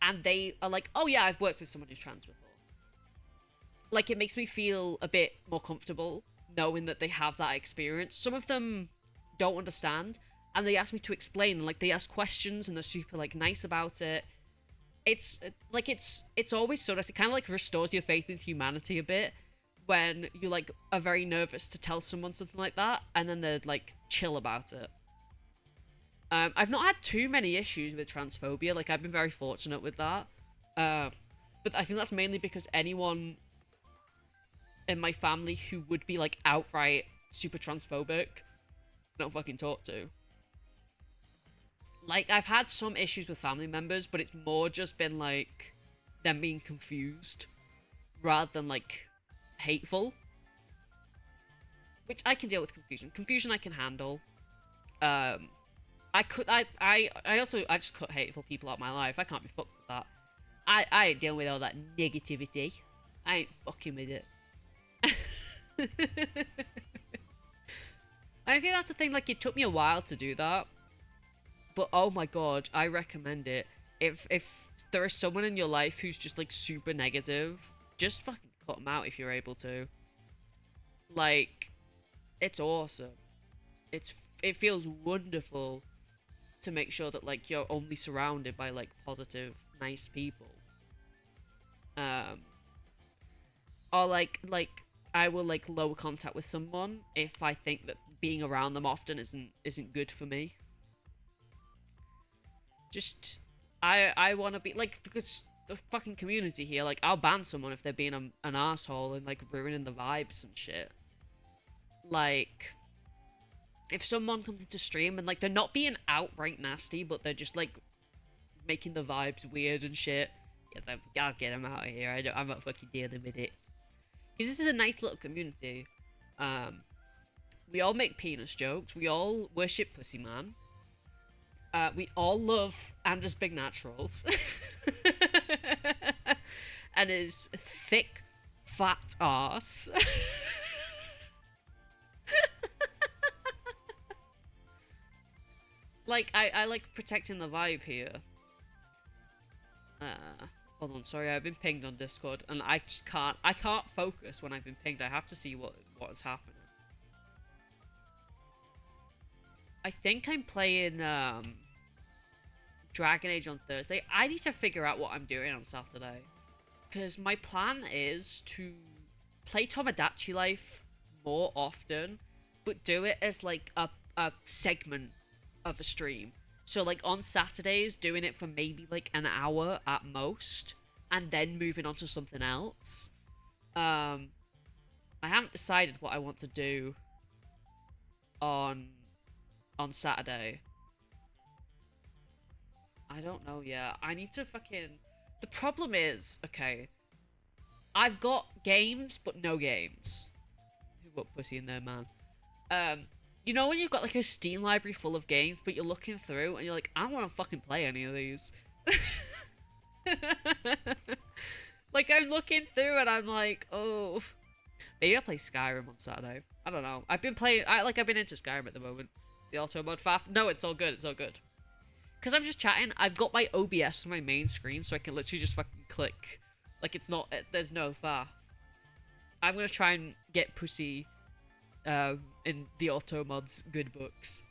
and they are like, oh yeah, I've worked with someone who's trans before. Like, it makes me feel a bit more comfortable knowing that they have that experience. Some of them don't understand and they ask me to explain, like they ask questions and they're super like nice about it. It's like it's always so nice. It kind of like restores your faith in humanity a bit when you like are very nervous to tell someone something like that and then they're like chill about it. I've not had too many issues with transphobia. Like, I've been very fortunate with that. But I think that's mainly because anyone in my family who would be like outright super transphobic, I don't fucking talk to. Like, I've had some issues with family members, but it's more just been like them being confused rather than like hateful. Which I can deal with confusion. Confusion I can handle. I just cut hateful people out of my life. I can't be fucked with that. I ain't dealing with all that negativity. I ain't fucking with it. I think that's the thing, like, it took me a while to do that. But oh my god, I recommend it. If there is someone in your life who's just like super negative, just fucking cut them out if you're able to. Like, it's awesome. It feels wonderful to make sure that like you're only surrounded by like positive, nice people. Or like I will like lower contact with someone if I think that being around them often isn't good for me. Just I want to be like, because the fucking community here, like, I'll ban someone if they're being an asshole and like ruining the vibes and shit. Like, if someone comes into stream and like they're not being outright nasty, but they're just like making the vibes weird and shit, yeah, I'll get them out of here. I'm not fucking dealing with it. Because this is a nice little community. We all make penis jokes. We all worship Pussy Man. We all love Anders Big Naturals. And his thick, fat ass. Like, I like protecting the vibe here. Hold on, sorry, I've been pinged on Discord, and I just can't focus when I've been pinged. I have to see what is happening. I think I'm playing, Dragon Age on Thursday. I need to figure out what I'm doing on Saturday. Because my plan is to play Tomodachi Life more often, but do it as, like, a segment of a stream. So, like, on Saturdays, doing it for maybe, like, an hour at most, and then moving on to something else. I haven't decided what I want to do on Saturday. I don't know yet. I need to fucking... The problem is, okay, I've got games, but no games. Who put pussy in there, man? You know when you've got, like, a Steam library full of games, but you're looking through, and you're like, I don't want to fucking play any of these. Like, I'm looking through, and I'm like, oh... Maybe I'll play Skyrim on Saturday. I don't know. I've been playing... I've been into Skyrim at the moment. The auto mod faff. No, it's all good. It's all good. Because I'm just chatting, I've got my OBS on my main screen, so I can literally just fucking click. Like, it's not... There's no faff. I'm gonna try and get pussy... in the auto mods good books.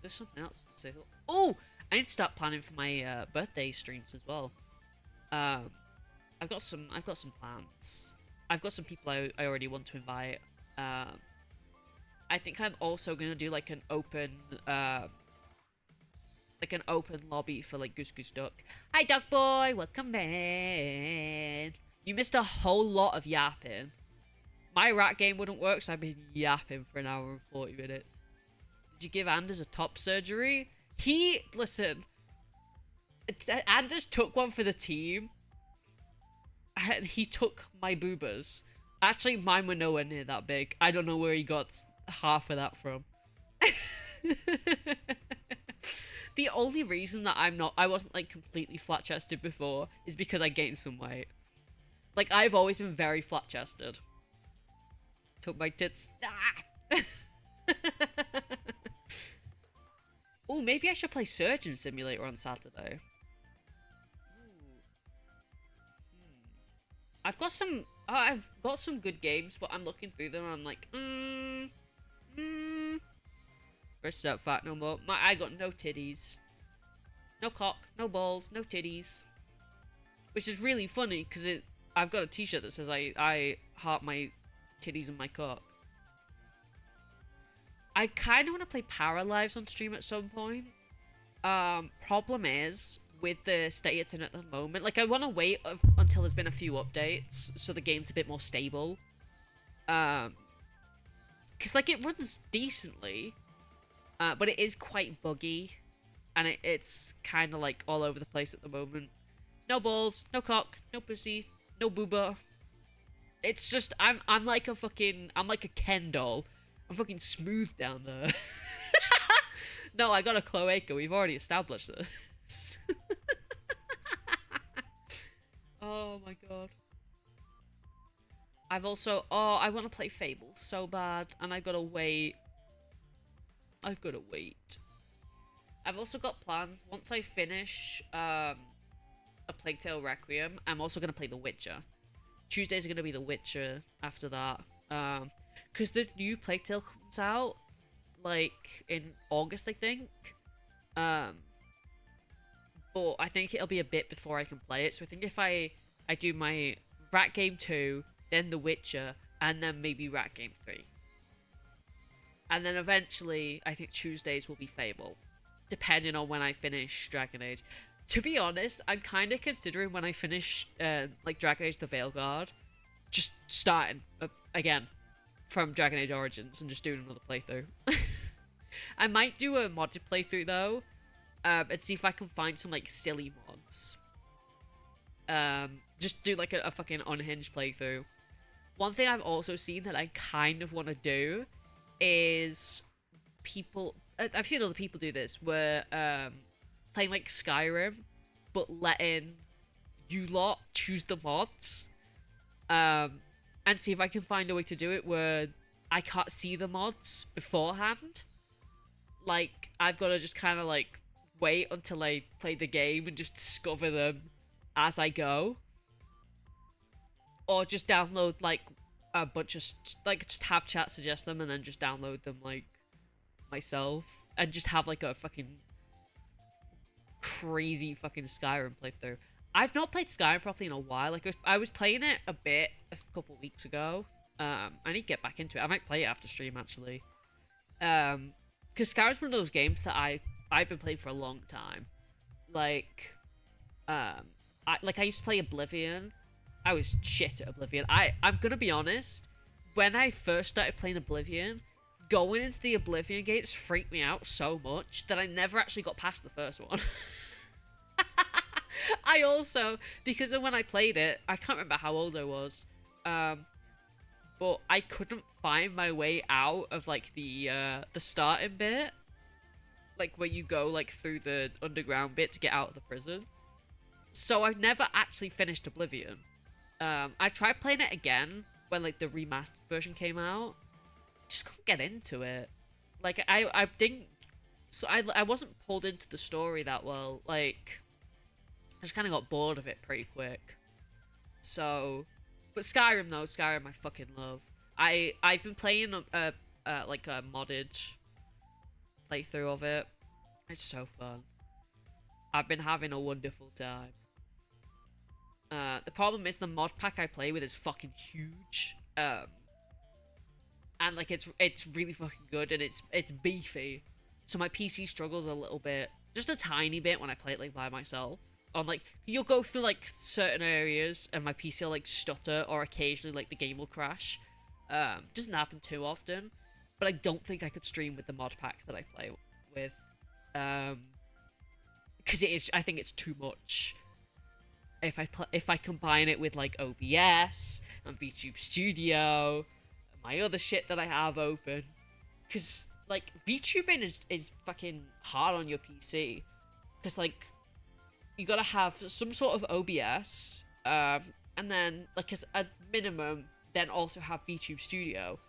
There's something else to say. Oh, I need to start planning for my birthday streams as well. I've got some plans. I've got some people I already want to invite. I think I'm also gonna do like an open lobby for like Goose Goose Duck. Hi Duck Boy, welcome in. You missed a whole lot of yapping. My rat game wouldn't work, so I've been yapping for an hour and 40 minutes. Did you give Anders a top surgery? Listen, Anders took one for the team, and he took my boobas. Actually, mine were nowhere near that big. I don't know where he got half of that from. The only reason that I wasn't like completely flat-chested before is because I gained some weight. Like, I've always been very flat-chested. Took my tits. Ah! Oh, maybe I should play Surgeon Simulator on Saturday. I've got some good games, but I'm looking through them and I'm like, Breasts out fat no more. I got no titties. No cock, no balls, no titties. Which is really funny, because I've got a t-shirt that says I heart my titties and my cock. I kind of want to play Paralives on stream at some point. Problem is, with the state it's in at the moment, like, I want to wait until there's been a few updates, so the game's a bit more stable. Because, like, it runs decently, but it is quite buggy, and it's kind of, like, all over the place at the moment. No balls, no cock, no pussy, no booba. It's just, I'm like a Ken doll. I'm fucking smooth down there. No, I got a cloaca. We've already established this. Oh my god. I've also... Oh, I want to play Fable so bad. And I've got to wait. I've got to wait. I've also got plans. Once I finish A Plague Tale Requiem, I'm also going to play The Witcher. Tuesdays are going to be The Witcher after that. Because the new Plague Tale comes out, like, in August, I think. But I think it'll be a bit before I can play it. So I think if I do my Rat Game 2, then The Witcher, and then maybe Rat Game 3. And then eventually, I think Tuesdays will be Fable. Depending on when I finish Dragon Age. To be honest, I'm kind of considering when I finish, like, Dragon Age the Veilguard, just starting again from Dragon Age Origins and just doing another playthrough. I might do a modded playthrough, though, and see if I can find some, like, silly mods. just do like a fucking unhinged playthrough. One thing I've also seen that I kind of want to do is people. I've seen other people do this where playing like Skyrim, but letting you lot choose the mods, and see if I can find a way to do it where I can't see the mods beforehand. Like I've got to just kind of like wait until I play the game and just discover them as I go. Or just download like a bunch of like just have chat suggest them and then just download them like myself and just have like a fucking crazy fucking Skyrim playthrough. I've not played Skyrim properly in a while. Like I was playing it a bit a couple weeks ago. I need to get back into it. I might play it after stream actually. Because Skyrim's one of those games that I've been playing for a long time. Like, I used to play Oblivion. I was shit at Oblivion. I'm gonna be honest. When I first started playing Oblivion, going into the Oblivion gates freaked me out so much that I never actually got past the first one. I also, because of when I played it, I can't remember how old I was, but I couldn't find my way out of like the starting bit, like where you go like through the underground bit to get out of the prison. So I've never actually finished Oblivion. I tried playing it again when like the remastered version came out. Just couldn't get into it. Like I didn't. So I wasn't pulled into the story that well. Like I just kind of got bored of it pretty quick. So, but Skyrim though, Skyrim I fucking love. I've been playing like a modded playthrough of it. It's so fun. I've been having a wonderful time. The problem is the mod pack I play with is fucking huge. And like it's really fucking good and it's beefy. So my PC struggles a little bit, just a tiny bit when I play it like by myself. On like you'll go through like certain areas and my PC will like stutter or occasionally like the game will crash. Doesn't happen too often, but I don't think I could stream with the mod pack that I play with. Because I think it's too much. If I combine it with like OBS and VTube Studio, and my other shit that I have open, because like VTubing is fucking hard on your PC, because like you gotta have some sort of OBS, and then like as a minimum, then also have VTube Studio,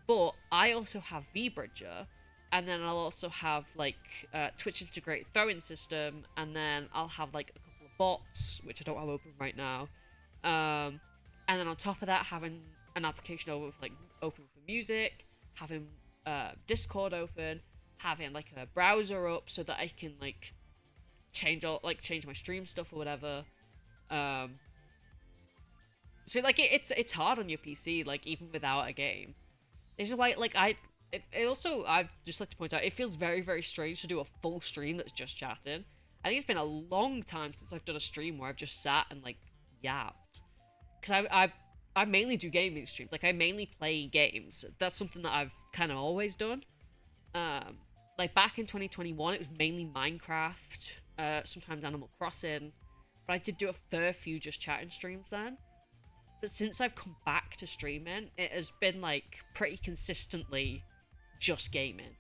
but I also have VBridger. And then I'll also have like Twitch integrated throwing system, and then I'll have like a couple of bots, which I don't have open right now. And then on top of that, having an application open for music, having Discord open, having like a browser up so that I can like change my stream stuff or whatever. So like it's hard on your PC, like even without a game. This is why like It also, I'd just like to point out, it feels very, very strange to do a full stream that's just chatting. I think it's been a long time since I've done a stream where I've just sat and, like, yapped. Because I mainly do gaming streams. Like, I mainly play games. That's something that I've kind of always done. Like, back in 2021, it was mainly Minecraft, sometimes Animal Crossing. But I did do a fair few just chatting streams then. But since I've come back to streaming, it has been, like, pretty consistently just gaming.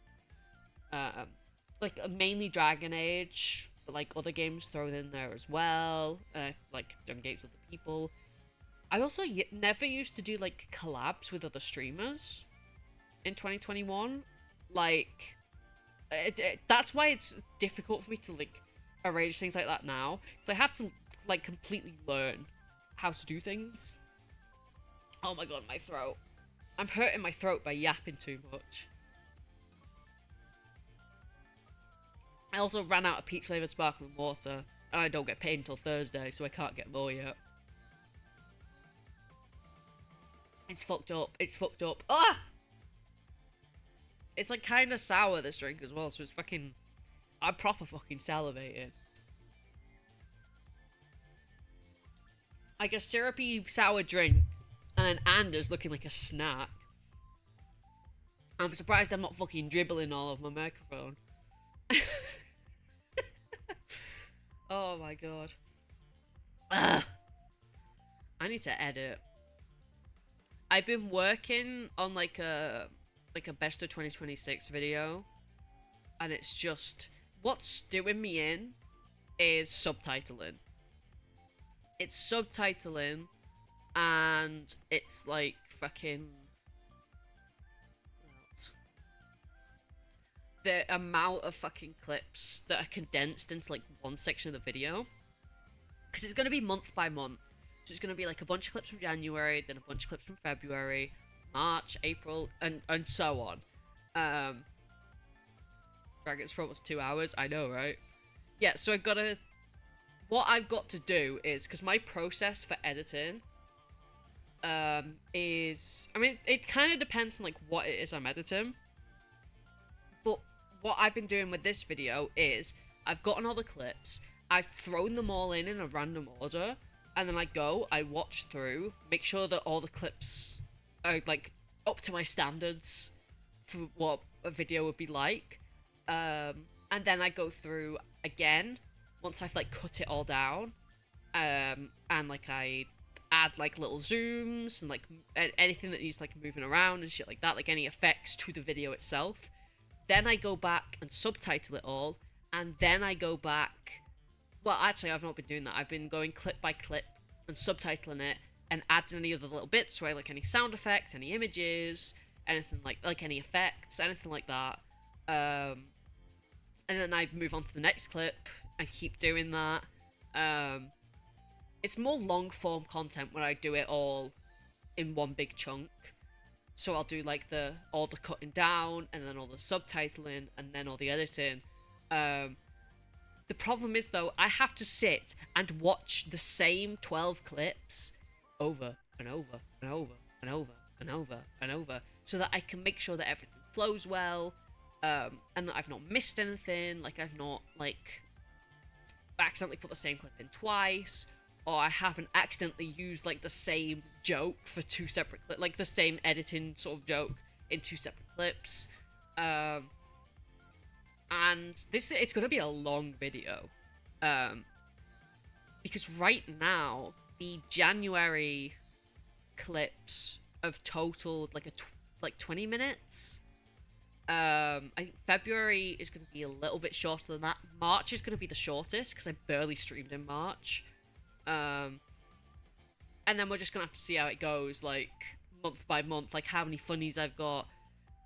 Like mainly Dragon Age, but like other games thrown in there as well. Like done games with the people. I also never used to do like collabs with other streamers in 2021. Like, that's why it's difficult for me to like arrange things like that now, because I have to like completely learn how to do things. Oh my god, my throat. I'm hurting my throat by yapping too much. I also ran out of peach flavoured sparkling water, and I don't get paid until Thursday, so I can't get more yet. It's fucked up. It's fucked up. Ah! It's like kind of sour, this drink as well, so it's fucking... I'm proper fucking salivating. Like a syrupy sour drink, and then Anders looking like a snack. I'm surprised I'm not fucking dribbling all over my microphone. Oh my god. Ugh. I need to edit. I've been working on like a best of 2026 video, and it's just what's doing me in is subtitling. It's subtitling, and it's like fucking the amount of fucking clips that are condensed into like one section of the video, because it's going to be month by month. So it's going to be like a bunch of clips from January, then a bunch of clips from February, March, April, and so on. Dragons for almost 2 hours, I know, right? Yeah, so what I've got to do is, because my process for editing is, I mean, it kind of depends on like what it is I'm editing. But what I've been doing with this video is I've gotten all the clips, I've thrown them all in a random order, and then I watch through, make sure that all the clips are like up to my standards for what a video would be like. And then I go through again once I've like cut it all down, and like I add like little zooms and like anything that needs like moving around and shit like that, like any effects to the video itself. Then I go back and subtitle it all, and then I go back. Well, actually, I've not been doing that. I've been going clip by clip and subtitling it and adding any other little bits, right? Like any sound effects, any images, anything like any effects, anything like that. And then I move on to the next clip and keep doing that. It's more long form content when I do it all in one big chunk. So I'll do like all the cutting down, and then all the subtitling, and then all the editing. The problem is though, I have to sit and watch the same 12 clips over and over and over and over and over and over, so that I can make sure that everything flows well, and that I've not missed anything, like I've not like accidentally put the same clip in twice, or I haven't accidentally used like the same joke for two separate clips, like the same editing sort of joke in two separate clips. And it's gonna be a long video, because right now the January clips have totaled like 20 minutes. I think February is going to be a little bit shorter than that. March is going to be the shortest because I barely streamed in March. And then we're just going to have to see how it goes, like, month by month, like how many funnies I've got.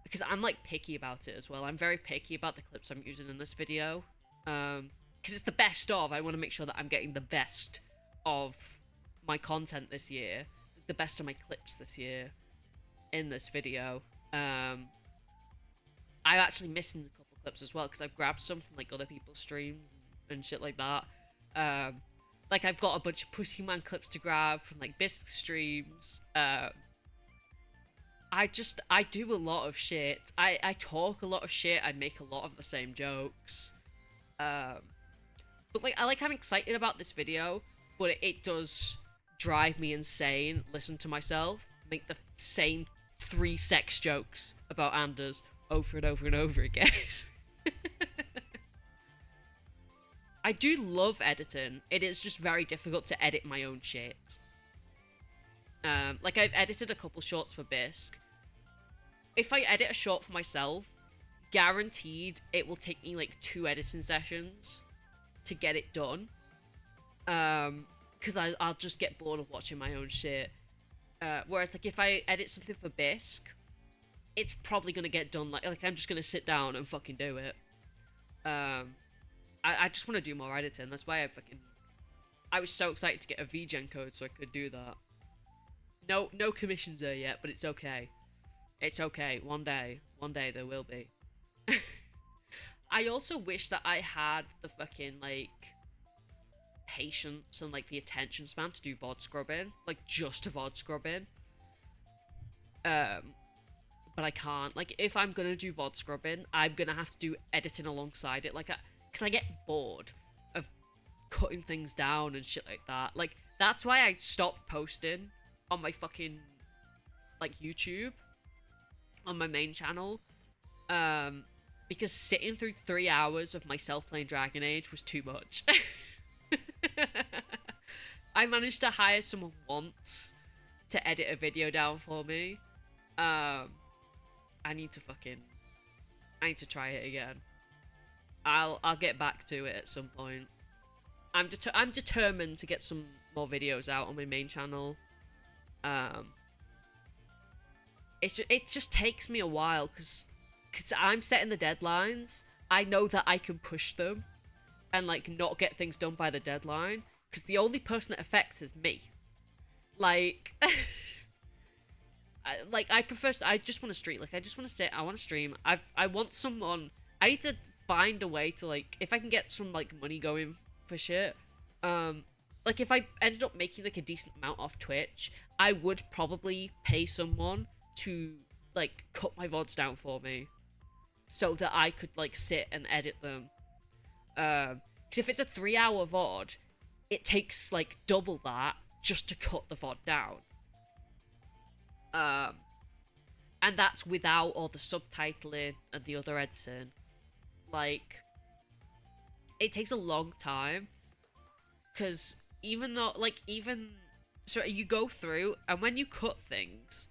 Because I'm, like, picky about it as well. I'm very picky about the clips I'm using in this video. Because it's the best of. I want to make sure that I'm getting the best of my content this year. The best of my clips this year in this video. I'm actually missing a couple clips as well, because I've grabbed some from like other people's streams and shit like that. Like I've got a bunch of Pussy Man clips to grab from like Bisque streams. I do a lot of shit. I talk a lot of shit. I make a lot of the same jokes. But like I'm excited about this video, but it does drive me insane. Listen to myself make the same 3 sex jokes about Anders over and over and over again. I do love editing. It is just very difficult to edit my own shit. Like I've edited a couple shorts for Bisque. If I edit a short for myself, guaranteed it will take me like 2 editing sessions to get it done. Because I'll just get bored of watching my own shit. Whereas like if I edit something for Bisque, it's probably gonna get done like I'm just gonna sit down and fucking do it. I just want to do more editing. That's why I was so excited to get a VGen code so I could do that. No commissions there yet, but it's okay. It's okay. One day there will be. I also wish that I had the fucking like patience and like the attention span to do VOD scrubbing, like just VOD scrubbing. But I can't. Like, if I'm gonna do VOD scrubbing, I'm gonna have to do editing alongside it. Like, because I get bored of cutting things down and shit like that. Like, that's why I stopped posting on my fucking, like, YouTube. On my main channel. Because sitting through 3 hours of myself playing Dragon Age was too much. I managed to hire someone once to edit a video down for me. I need to try it again. I'll get back to it at some point. I'm determined to get some more videos out on my main channel. It just takes me a while because I'm setting the deadlines. I know that I can push them and like not get things done by the deadline because the only person it affects is me. Like, I just want to stream. Like, I just want to sit. I want to stream. I want someone. I need to find a way to like, if I can get some like money going for shit. Like if I ended up making like a decent amount off Twitch, I would probably pay someone to like cut my VODs down for me, so that I could like sit and edit them. Because if it's a 3-hour VOD, it takes like double that just to cut the VOD down. And that's without all the subtitling and the other editing. Like, it takes a long time. Because even though, like, so you go through, and when you cut things,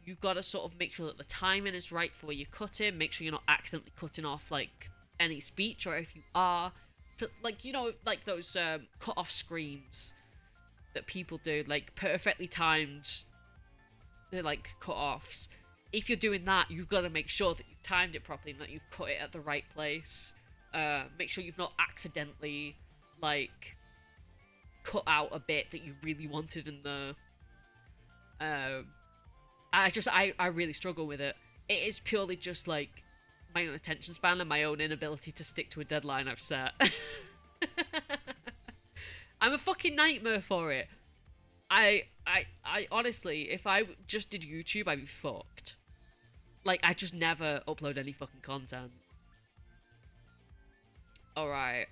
you've got to sort of make sure that the timing is right for where you cut in, make sure you're not accidentally cutting off, like, any speech, or if you are, to, like, you know, like those cut-off screams that people do, like, perfectly timed, they're like, cut-offs. If you're doing that, you've got to make sure that you've timed it properly and that you've cut it at the right place. Make sure you've not accidentally, like, cut out a bit that you really wanted in the... I really struggle with it. It is purely just, like, my own attention span and my own inability to stick to a deadline I've set. I'm a fucking nightmare for it. I honestly, if I just did YouTube, I'd be fucked. Like, I just never upload any fucking content. Alright.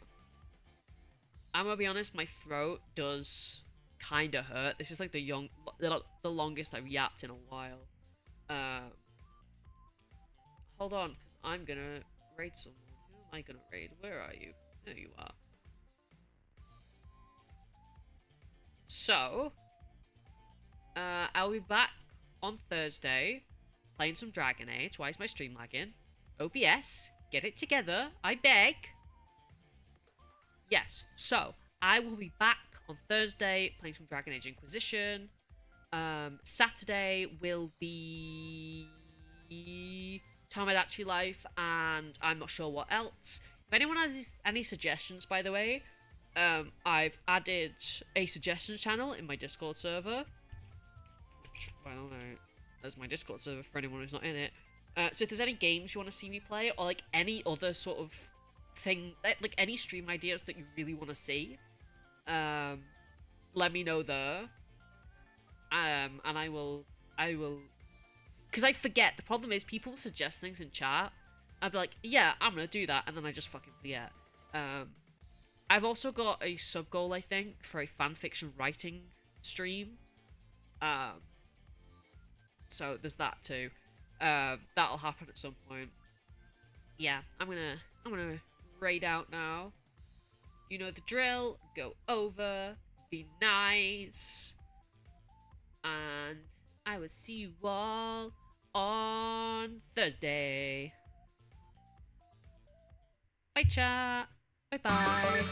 I'm gonna be honest, my throat does kinda hurt. This is like the longest I've yapped in a while. Hold on, because I'm gonna raid someone. Who am I gonna raid? Where are you? There you are. So, I'll be back on Thursday playing some Dragon Age. Why is my stream lagging? OBS, get it together, I beg. Yes, so I will be back on Thursday playing some Dragon Age Inquisition. Saturday will be Tomodachi Life, and I'm not sure what else. If anyone has any suggestions, by the way, I've added a suggestions channel in my Discord server. Which, by the way, there's my Discord server for anyone who's not in it. So if there's any games you want to see me play, or like any other sort of thing, like any stream ideas that you really want to see, let me know there. And I will, because I forget. The problem is people suggest things in chat. I'll be like, yeah, I'm gonna do that, and then I just fucking forget. I've also got a sub goal, I think, for a fanfiction writing stream. So there's that too. That'll happen at some point. Yeah, I'm gonna raid out now. You know the drill. Go over. Be nice. And I will see you all on Thursday. Bye, chat. Bye-bye.